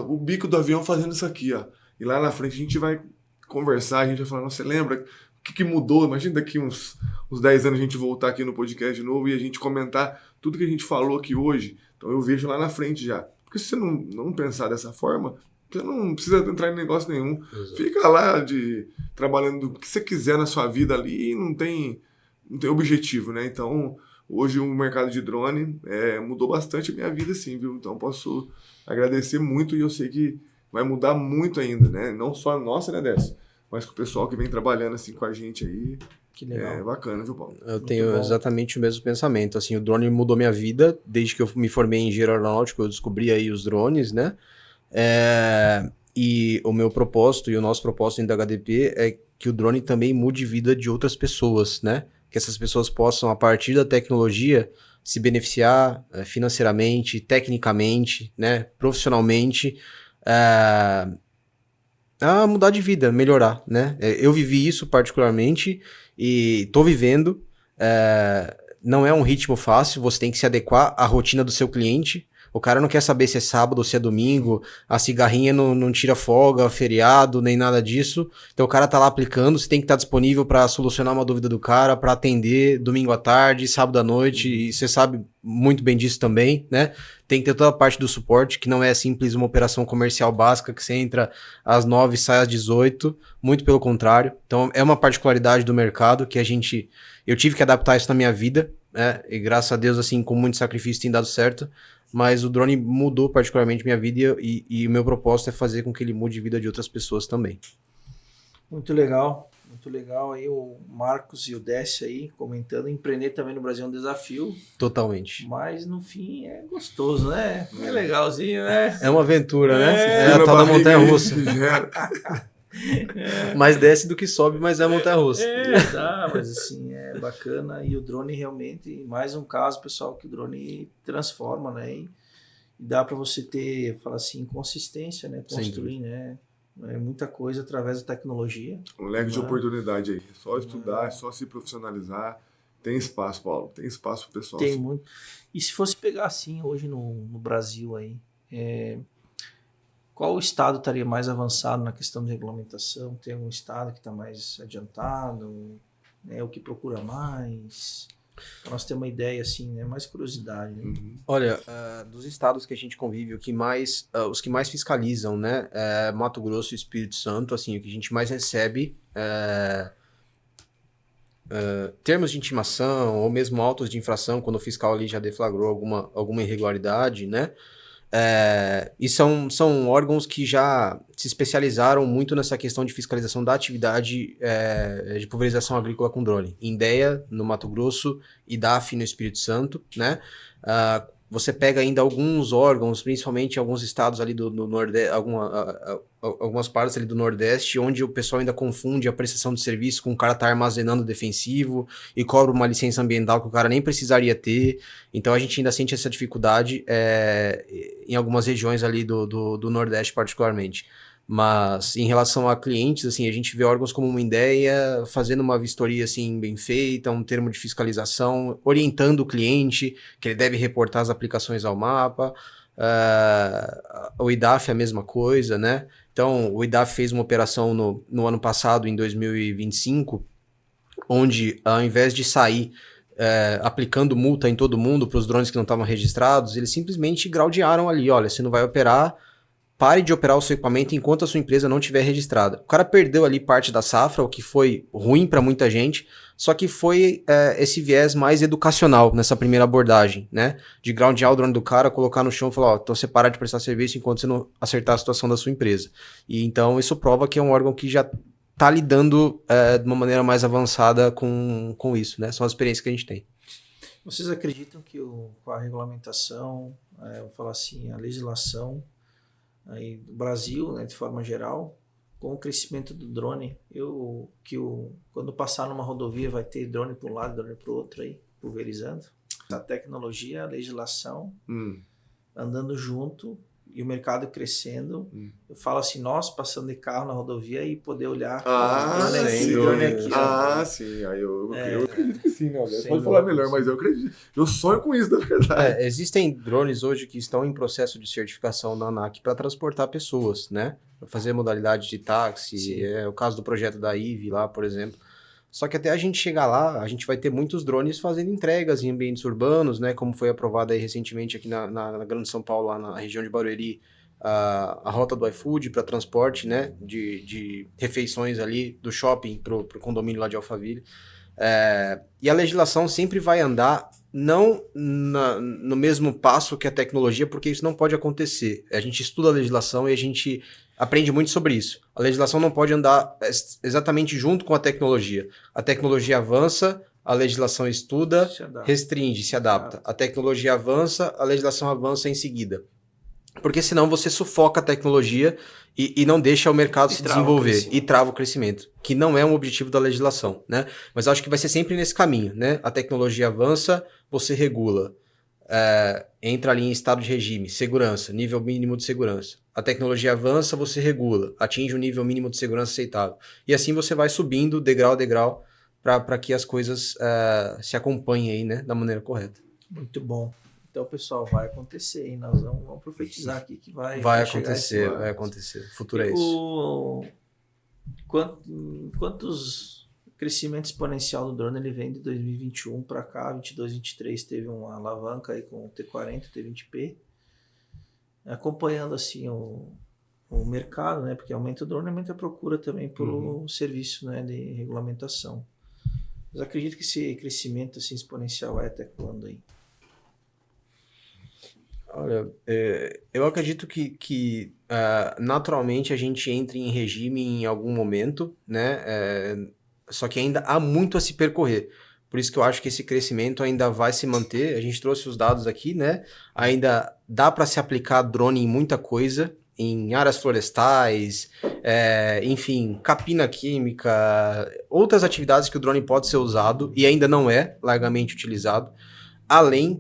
o bico do avião fazendo isso aqui, ó. E lá na frente a gente vai conversar, a gente vai falar, nossa, você lembra o que mudou? Imagina daqui uns 10 anos a gente voltar aqui no podcast de novo e a gente comentar tudo que a gente falou aqui hoje. Então eu vejo lá na frente já. Porque se você não pensar dessa forma, você não precisa entrar em negócio nenhum. Exato. Fica lá trabalhando o que você quiser na sua vida ali e não tem objetivo, né? Então, hoje o mercado de drone mudou bastante a minha vida, sim, viu? Então posso agradecer muito e eu sei que vai mudar muito ainda, né? Não só a nossa, né, Décio? Mas com o pessoal que vem trabalhando assim com a gente aí. Que legal. É bacana, viu, Paulo? Eu tenho exatamente o mesmo pensamento. Assim, o drone mudou minha vida. Desde que eu me formei em engenheiro aeronáutico, eu descobri aí os drones, né? E o meu propósito e o nosso propósito da HDP é que o drone também mude a vida de outras pessoas, né? Que essas pessoas possam, a partir da tecnologia, se beneficiar financeiramente, tecnicamente, né? Profissionalmente, a mudar de vida, melhorar, né? Eu vivi isso particularmente e tô vivendo. Não é um ritmo fácil, você tem que se adequar à rotina do seu cliente. O cara não quer saber se é sábado ou se é domingo, a cigarrinha não tira folga, feriado, nem nada disso. Então o cara tá lá aplicando, você tem que estar disponível para solucionar uma dúvida do cara, para atender domingo à tarde, sábado à noite, e você sabe muito bem disso também, né? Tem que ter toda a parte do suporte, que não é simples uma operação comercial básica, que você entra às 9 e sai às 18, muito pelo contrário. Então é uma particularidade do mercado que eu tive que adaptar isso na minha vida, né? E graças a Deus, assim, com muito sacrifício tem dado certo. Mas o drone mudou particularmente minha vida e o meu propósito é fazer com que ele mude a vida de outras pessoas também. Muito legal aí o Marcos e o Décio aí comentando. Empreender também no Brasil é um desafio. Totalmente. Mas no fim é gostoso, né? É legalzinho, né? É uma aventura, né? É a tal da montanha-russa. Mais desce do que sobe, mas é montanha-russa. Mas assim, é bacana. E o drone realmente, mais um caso, pessoal, que o drone transforma, né? E dá para você ter, falar assim, consistência, né? Construir, né? É muita coisa através da tecnologia. Um leque de oportunidade aí. É só estudar, é só se profissionalizar. Tem espaço, Paulo. Tem espaço pro pessoal. Tem muito. E se fosse pegar assim, hoje no Brasil aí, qual estado estaria mais avançado na questão de regulamentação? Tem algum estado que está mais adiantado? O que procura mais? Para nós ter uma ideia, assim, né? Mais curiosidade. Né? Uhum. Olha, dos estados que a gente convive, os que mais fiscalizam, né? Mato Grosso e Espírito Santo, assim, o que a gente mais recebe termos de intimação ou mesmo autos de infração, quando o fiscal ali já deflagrou alguma irregularidade, né? E são órgãos que já se especializaram muito nessa questão de fiscalização da atividade de pulverização agrícola com drone. INDEA, no Mato Grosso, IDAF, no Espírito Santo, né? você pega ainda alguns órgãos, principalmente em alguns estados ali do Nordeste, algumas partes ali do Nordeste, onde o pessoal ainda confunde a prestação de serviço com o cara tá armazenando defensivo e cobra uma licença ambiental que o cara nem precisaria ter. Então a gente ainda sente essa dificuldade em algumas regiões ali do Nordeste particularmente. Mas em relação a clientes, assim, a gente vê órgãos como uma ideia, fazendo uma vistoria assim, bem feita, um termo de fiscalização, orientando o cliente, que ele deve reportar as aplicações ao mapa. O IDAF é a mesma coisa, né? Então, o IDAF fez uma operação no ano passado, em 2025, onde ao invés de sair aplicando multa em todo mundo para os drones que não estavam registrados, eles simplesmente graudearam ali, olha, você não vai operar, pare de operar o seu equipamento enquanto a sua empresa não estiver registrada. O cara perdeu ali parte da safra, o que foi ruim para muita gente, só que foi esse viés mais educacional nessa primeira abordagem, né? De groundear o drone do cara, colocar no chão e falar, então você para de prestar serviço enquanto você não acertar a situação da sua empresa. E então isso prova que é um órgão que já está lidando de uma maneira mais avançada com isso, né? São as experiências que a gente tem. Vocês acreditam que com a regulamentação, vou falar assim, a legislação aí do Brasil, né, de forma geral, com o crescimento do drone, quando passar numa rodovia vai ter drone para um lado, drone para o outro aí, pulverizando. A tecnologia, a legislação andando junto e o mercado crescendo. Eu falo assim, nós passando de carro na rodovia e poder olhar drone aqui. Sim. Aí eu acredito que sim, né? Pode falar melhor, mas eu acredito. Eu sonho com isso, na verdade. Existem drones hoje que estão em processo de certificação da ANAC para transportar pessoas, né? Para fazer modalidade de táxi. É o caso do projeto da IVE lá, por exemplo. Só que até a gente chegar lá, a gente vai ter muitos drones fazendo entregas em ambientes urbanos, né? Como foi aprovado aí recentemente aqui na Grande São Paulo, lá na região de Barueri, a rota do iFood para transporte, né? De refeições ali do shopping para o condomínio lá de Alphaville. E a legislação sempre vai andar não no mesmo passo que a tecnologia, porque isso não pode acontecer. A gente estuda a legislação e a gente aprende muito sobre isso. A legislação não pode andar exatamente junto com a tecnologia. A tecnologia avança, a legislação estuda, restringe, se adapta. A tecnologia avança, a legislação avança em seguida. Porque senão você sufoca a tecnologia e não deixa o mercado se desenvolver e trava o crescimento, que não é um objetivo da legislação, né? Mas acho que vai ser sempre nesse caminho, né? A tecnologia avança, você regula. Entra ali em estado de regime, segurança, nível mínimo de segurança. A tecnologia avança, você regula, atinge o nível mínimo de segurança aceitável. E assim você vai subindo degrau a degrau para que as coisas se acompanhem aí, né, da maneira correta. Muito bom. Então, pessoal, vai acontecer, hein? Nós vamos profetizar aqui que vai acontecer, vai acontecer. O futuro é isso. Quantos crescimento exponencial do drone ele vem de 2021 para cá, 22, 23 teve uma alavanca aí com o T40, T20P, acompanhando assim o mercado, né? Porque aumenta o drone, aumenta a procura também por serviço, né, de regulamentação. Mas acredito que esse crescimento assim, exponencial vai até quando aí? Olha, eu acredito que naturalmente a gente entre em regime em algum momento, né? Só que ainda há muito a se percorrer. Por isso que eu acho que esse crescimento ainda vai se manter. A gente trouxe os dados aqui, né? Ainda dá para se aplicar drone em muita coisa, em áreas florestais, enfim, capina química, outras atividades que o drone pode ser usado e ainda não é largamente utilizado, além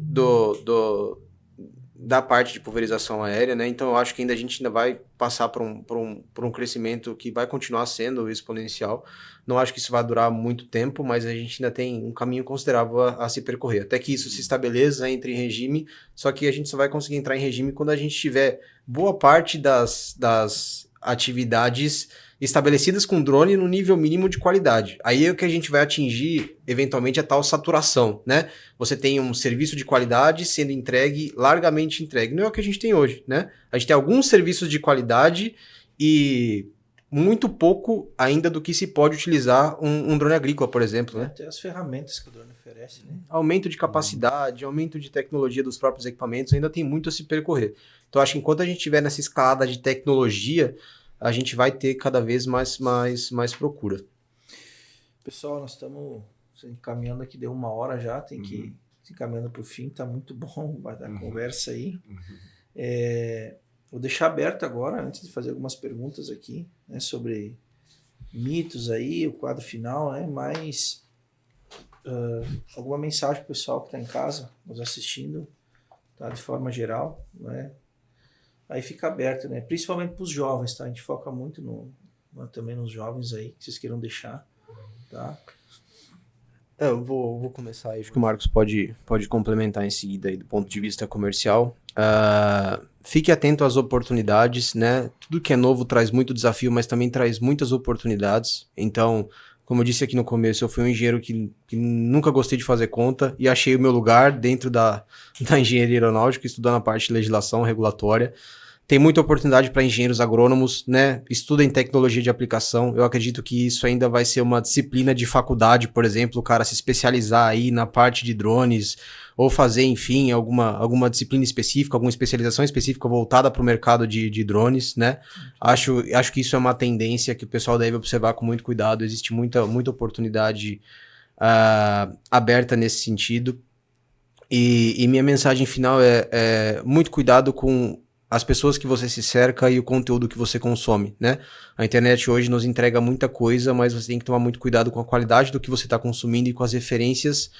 da parte de pulverização aérea, né? Então eu acho que a gente ainda vai passar por um crescimento que vai continuar sendo exponencial. Não acho que isso vai durar muito tempo, mas a gente ainda tem um caminho considerável a se percorrer. Até que isso se estabeleça, entre em regime, só que a gente só vai conseguir entrar em regime quando a gente tiver boa parte das atividades estabelecidas com drone no nível mínimo de qualidade. Aí é o que a gente vai atingir, eventualmente, a tal saturação, né? Você tem um serviço de qualidade sendo entregue, largamente entregue. Não é o que a gente tem hoje, né? A gente tem alguns serviços de qualidade e muito pouco ainda do que se pode utilizar um drone agrícola, por exemplo, né? Até as ferramentas que o drone oferece, né? Aumento de capacidade, aumento de tecnologia dos próprios equipamentos, ainda tem muito a se percorrer. Então, acho que enquanto a gente estiver nessa escalada de tecnologia, a gente vai ter cada vez mais procura. Pessoal, nós estamos caminhando aqui, deu 1 hora já, tem que se caminhando para o fim, tá muito bom, vai dar conversa aí. Vou deixar aberto agora, antes de fazer algumas perguntas aqui, né, sobre mitos aí, o quadro final, né, mas alguma mensagem pro pessoal que está em casa, nos assistindo, tá, de forma geral, né, aí fica aberto, né, principalmente para os jovens, tá, a gente foca muito também nos jovens aí, que vocês queiram deixar, tá. Eu vou começar aí, acho que o Marcos pode complementar em seguida aí do ponto de vista comercial. Fique atento às oportunidades, né? Tudo que é novo traz muito desafio, mas também traz muitas oportunidades. Então, como eu disse aqui no começo, eu fui um engenheiro que nunca gostei de fazer conta e achei o meu lugar dentro da engenharia aeronáutica, estudando a parte de legislação regulatória. Tem muita oportunidade para engenheiros agrônomos, né? Estudem tecnologia de aplicação. Eu acredito que isso ainda vai ser uma disciplina de faculdade, por exemplo, o cara se especializar aí na parte de drones ou fazer, enfim, alguma disciplina específica, alguma especialização específica voltada para o mercado de drones, né? Acho que isso é uma tendência que o pessoal deve observar com muito cuidado. Existe muita oportunidade aberta nesse sentido. E minha mensagem final é muito cuidado com as pessoas que você se cerca e o conteúdo que você consome, né? A internet hoje nos entrega muita coisa, mas você tem que tomar muito cuidado com a qualidade do que você está consumindo e com as referências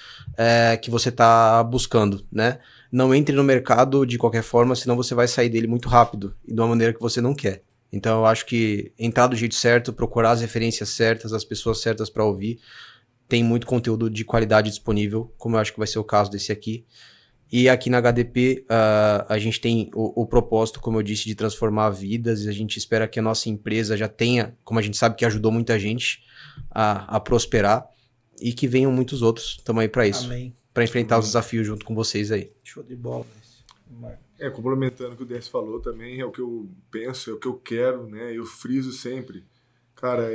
que você está buscando, né? Não entre no mercado de qualquer forma, senão você vai sair dele muito rápido e de uma maneira que você não quer. Então eu acho que entrar do jeito certo, procurar as referências certas, as pessoas certas para ouvir, tem muito conteúdo de qualidade disponível, como eu acho que vai ser o caso desse aqui. E aqui na HDP, a gente tem o propósito, como eu disse, de transformar vidas, e a gente espera que a nossa empresa já tenha, como a gente sabe que ajudou muita gente a prosperar, e que venham muitos outros também para isso. Amém. Para enfrentar os desafios junto com vocês aí. Show de bola. Complementando o que o Décio falou também, é o que eu penso, é o que eu quero, né? Eu friso sempre. Cara,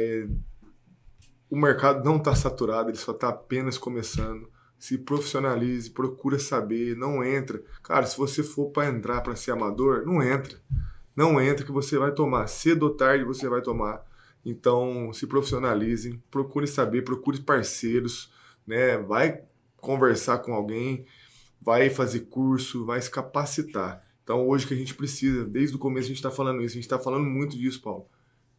o mercado não está saturado, ele só está apenas começando. Se profissionalize, procura saber, não entra. Cara, se você for para entrar para ser amador, não entra. Não entra que você vai tomar. Cedo ou tarde você vai tomar. Então, se profissionalizem, procure saber, procure parceiros, né? Vai conversar com alguém, vai fazer curso, vai se capacitar. Então, hoje que a gente precisa, desde o começo a gente está falando isso, a gente está falando muito disso, Paulo.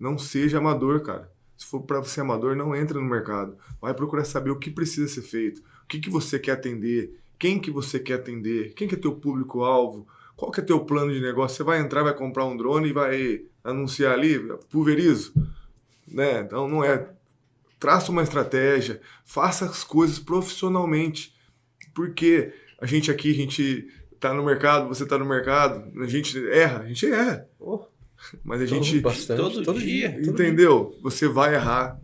Não seja amador, cara. Se for para ser amador, não entra no mercado. Vai procurar saber o que precisa ser feito. O que você quer atender? Quem que você quer atender? Quem que é teu público-alvo? Qual que é teu plano de negócio? Você vai entrar, vai comprar um drone e vai anunciar ali, pulverizo? Né? Então não é. Traça uma estratégia, faça as coisas profissionalmente. Porque a gente tá no mercado, você tá no mercado, a gente erra. Mas a gente... Todo dia. Entendeu? Você vai errar.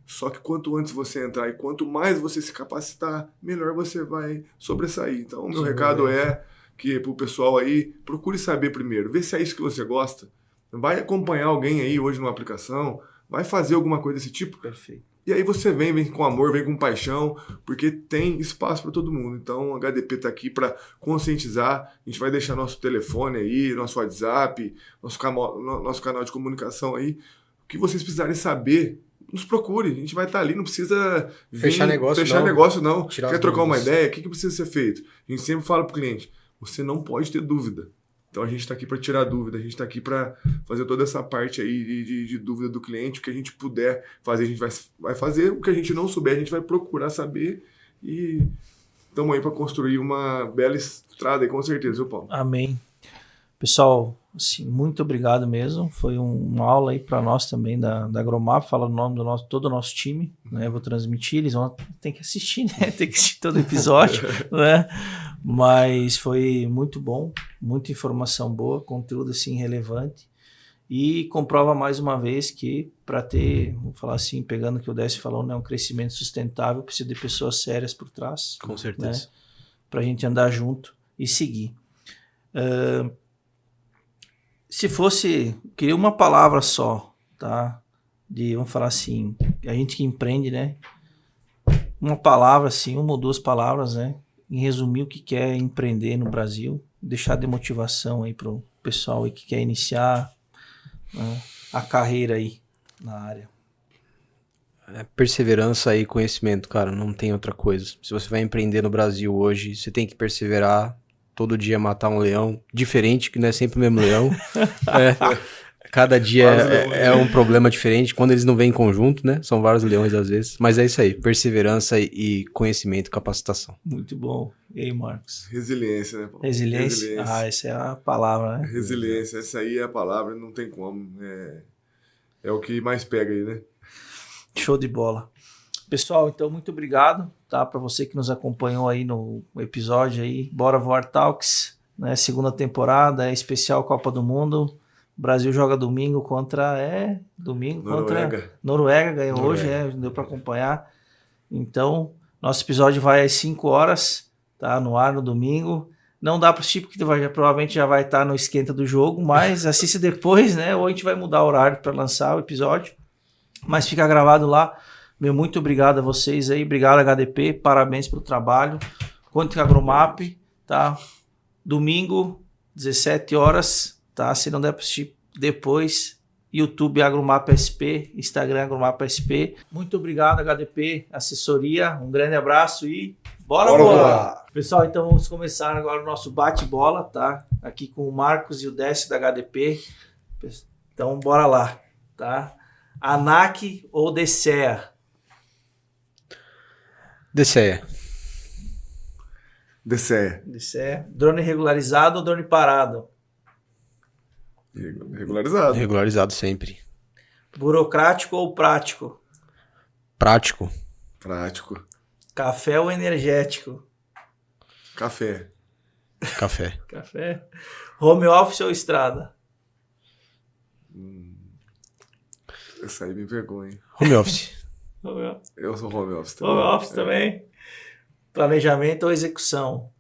Só que quanto antes você entrar e quanto mais você se capacitar, melhor você vai sobressair. Então, o meu recado é que pro pessoal aí, procure saber primeiro, vê se é isso que você gosta. Vai acompanhar alguém aí hoje numa aplicação, vai fazer alguma coisa desse tipo. Perfeito. E aí você vem com amor, vem com paixão, porque tem espaço para todo mundo. Então, a HDP está aqui para conscientizar. A gente vai deixar nosso telefone aí, nosso WhatsApp, nosso canal de comunicação aí. O que vocês precisarem saber, nos procure. A gente vai estar ali, não precisa fechar negócio não. Quer trocar uma ideia? O que precisa ser feito? A gente sempre fala para o cliente, você não pode ter dúvida. Então a gente está aqui para tirar dúvida, a gente está aqui para fazer toda essa parte aí de dúvida do cliente. O que a gente puder fazer, a gente vai fazer. O que a gente não souber, a gente vai procurar saber. E estamos aí para construir uma bela estrada aí, com certeza, viu, Paulo? Amém. Pessoal, assim, muito obrigado mesmo. Foi uma aula aí para nós também da Agromap, fala o nome do todo o nosso time, né? Eu vou transmitir, eles vão ter que assistir, né? Tem que assistir todo o episódio, né? Mas foi muito bom, muita informação boa, conteúdo assim relevante e comprova mais uma vez que para ter, vamos falar assim, pegando o que o Décio falou, né, um crescimento sustentável, precisa de pessoas sérias por trás. Com certeza. Né? Para a gente andar junto e seguir. Se fosse, queria uma palavra só, tá? Vamos falar assim, a gente que empreende, né? Uma palavra assim, uma ou duas palavras, né? Em resumir o que é empreender no Brasil, deixar de motivação aí pro pessoal aí que quer iniciar, né, a carreira aí na área. Perseverança e conhecimento, cara, não tem outra coisa. Se você vai empreender no Brasil hoje, você tem que perseverar, todo dia matar um leão, diferente, que não é sempre o mesmo leão. Cada dia é um problema diferente, quando eles não vêm em conjunto, né? São vários leões às vezes. Mas é isso aí, perseverança e conhecimento, capacitação. Muito bom. E aí, Marcos? Resiliência, né, Paulo? Resiliência? Ah, essa é a palavra, né? Resiliência, essa aí é a palavra, não tem como. É o que mais pega aí, né? Show de bola. Pessoal, então muito obrigado, tá? Para você que nos acompanhou aí no episódio aí, Bora Voar Talks, né? Segunda temporada, especial Copa do Mundo. O Brasil joga domingo contra Noruega, ganhou hoje, deu para acompanhar. Então, nosso episódio vai às 5 horas, tá? No ar no domingo. Não dá para assistir porque provavelmente já vai estar no esquenta do jogo, mas assista depois, né? Ou a gente vai mudar o horário para lançar o episódio. Mas fica gravado lá. Meu muito obrigado a vocês aí. Obrigado, HDP. Parabéns pelo trabalho. Conte com a Agromap, tá? Domingo, 17 horas, tá? Se não der para assistir depois, YouTube Agromap SP, Instagram Agromap SP. Muito obrigado, HDP, assessoria. Um grande abraço e bora voar! Pessoal, então vamos começar agora o nosso bate-bola, tá? Aqui com o Marcos e o Décio da HDP. Então, bora lá, tá? ANAC ou DCEA? DCEA. DCEA. Drone regularizado ou drone parado? Regularizado. Regularizado sempre. Burocrático ou prático? Prático. Café ou energético? Café. Café. Home office ou estrada? Essa aí me pegou, hein? Home office. Eu sou home office também. Home office também. Planejamento ou execução?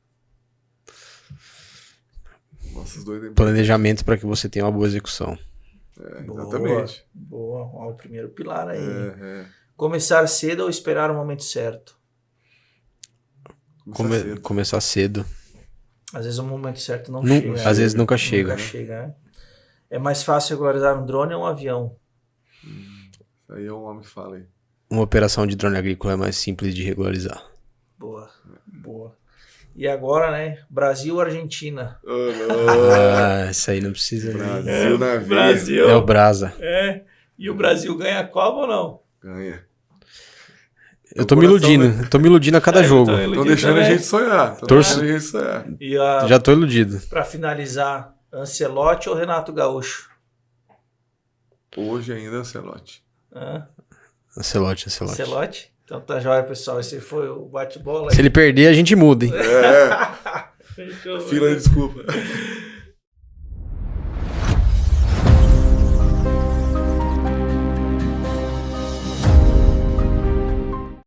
Nossa, os dois... Planejamento para que você tenha uma boa execução. Exatamente. Boa. Ó, o primeiro pilar aí. Começar cedo ou esperar o momento certo? Começar cedo. Às vezes o momento certo não chega. Às vezes nunca chega. Né? É mais fácil regularizar um drone ou um avião? Isso aí é um homem que fala aí. Uma operação de drone agrícola é mais simples de regularizar. Boa. E agora, né? Brasil ou Argentina? Isso aí não precisa. Brasil na vida. Brasil. É o Brasa. E o Brasil ganha a Copa ou não? Ganha. Eu tô me iludindo a cada jogo. Tô deixando a gente sonhar. E já tô iludido. Pra finalizar, Ancelotti ou Renato Gaúcho? Hoje ainda é Ancelotti. Ancelotti. Então tá jóia, pessoal. Esse foi o bate-bola. Se ele perder, a gente muda, hein? Fila de desculpa.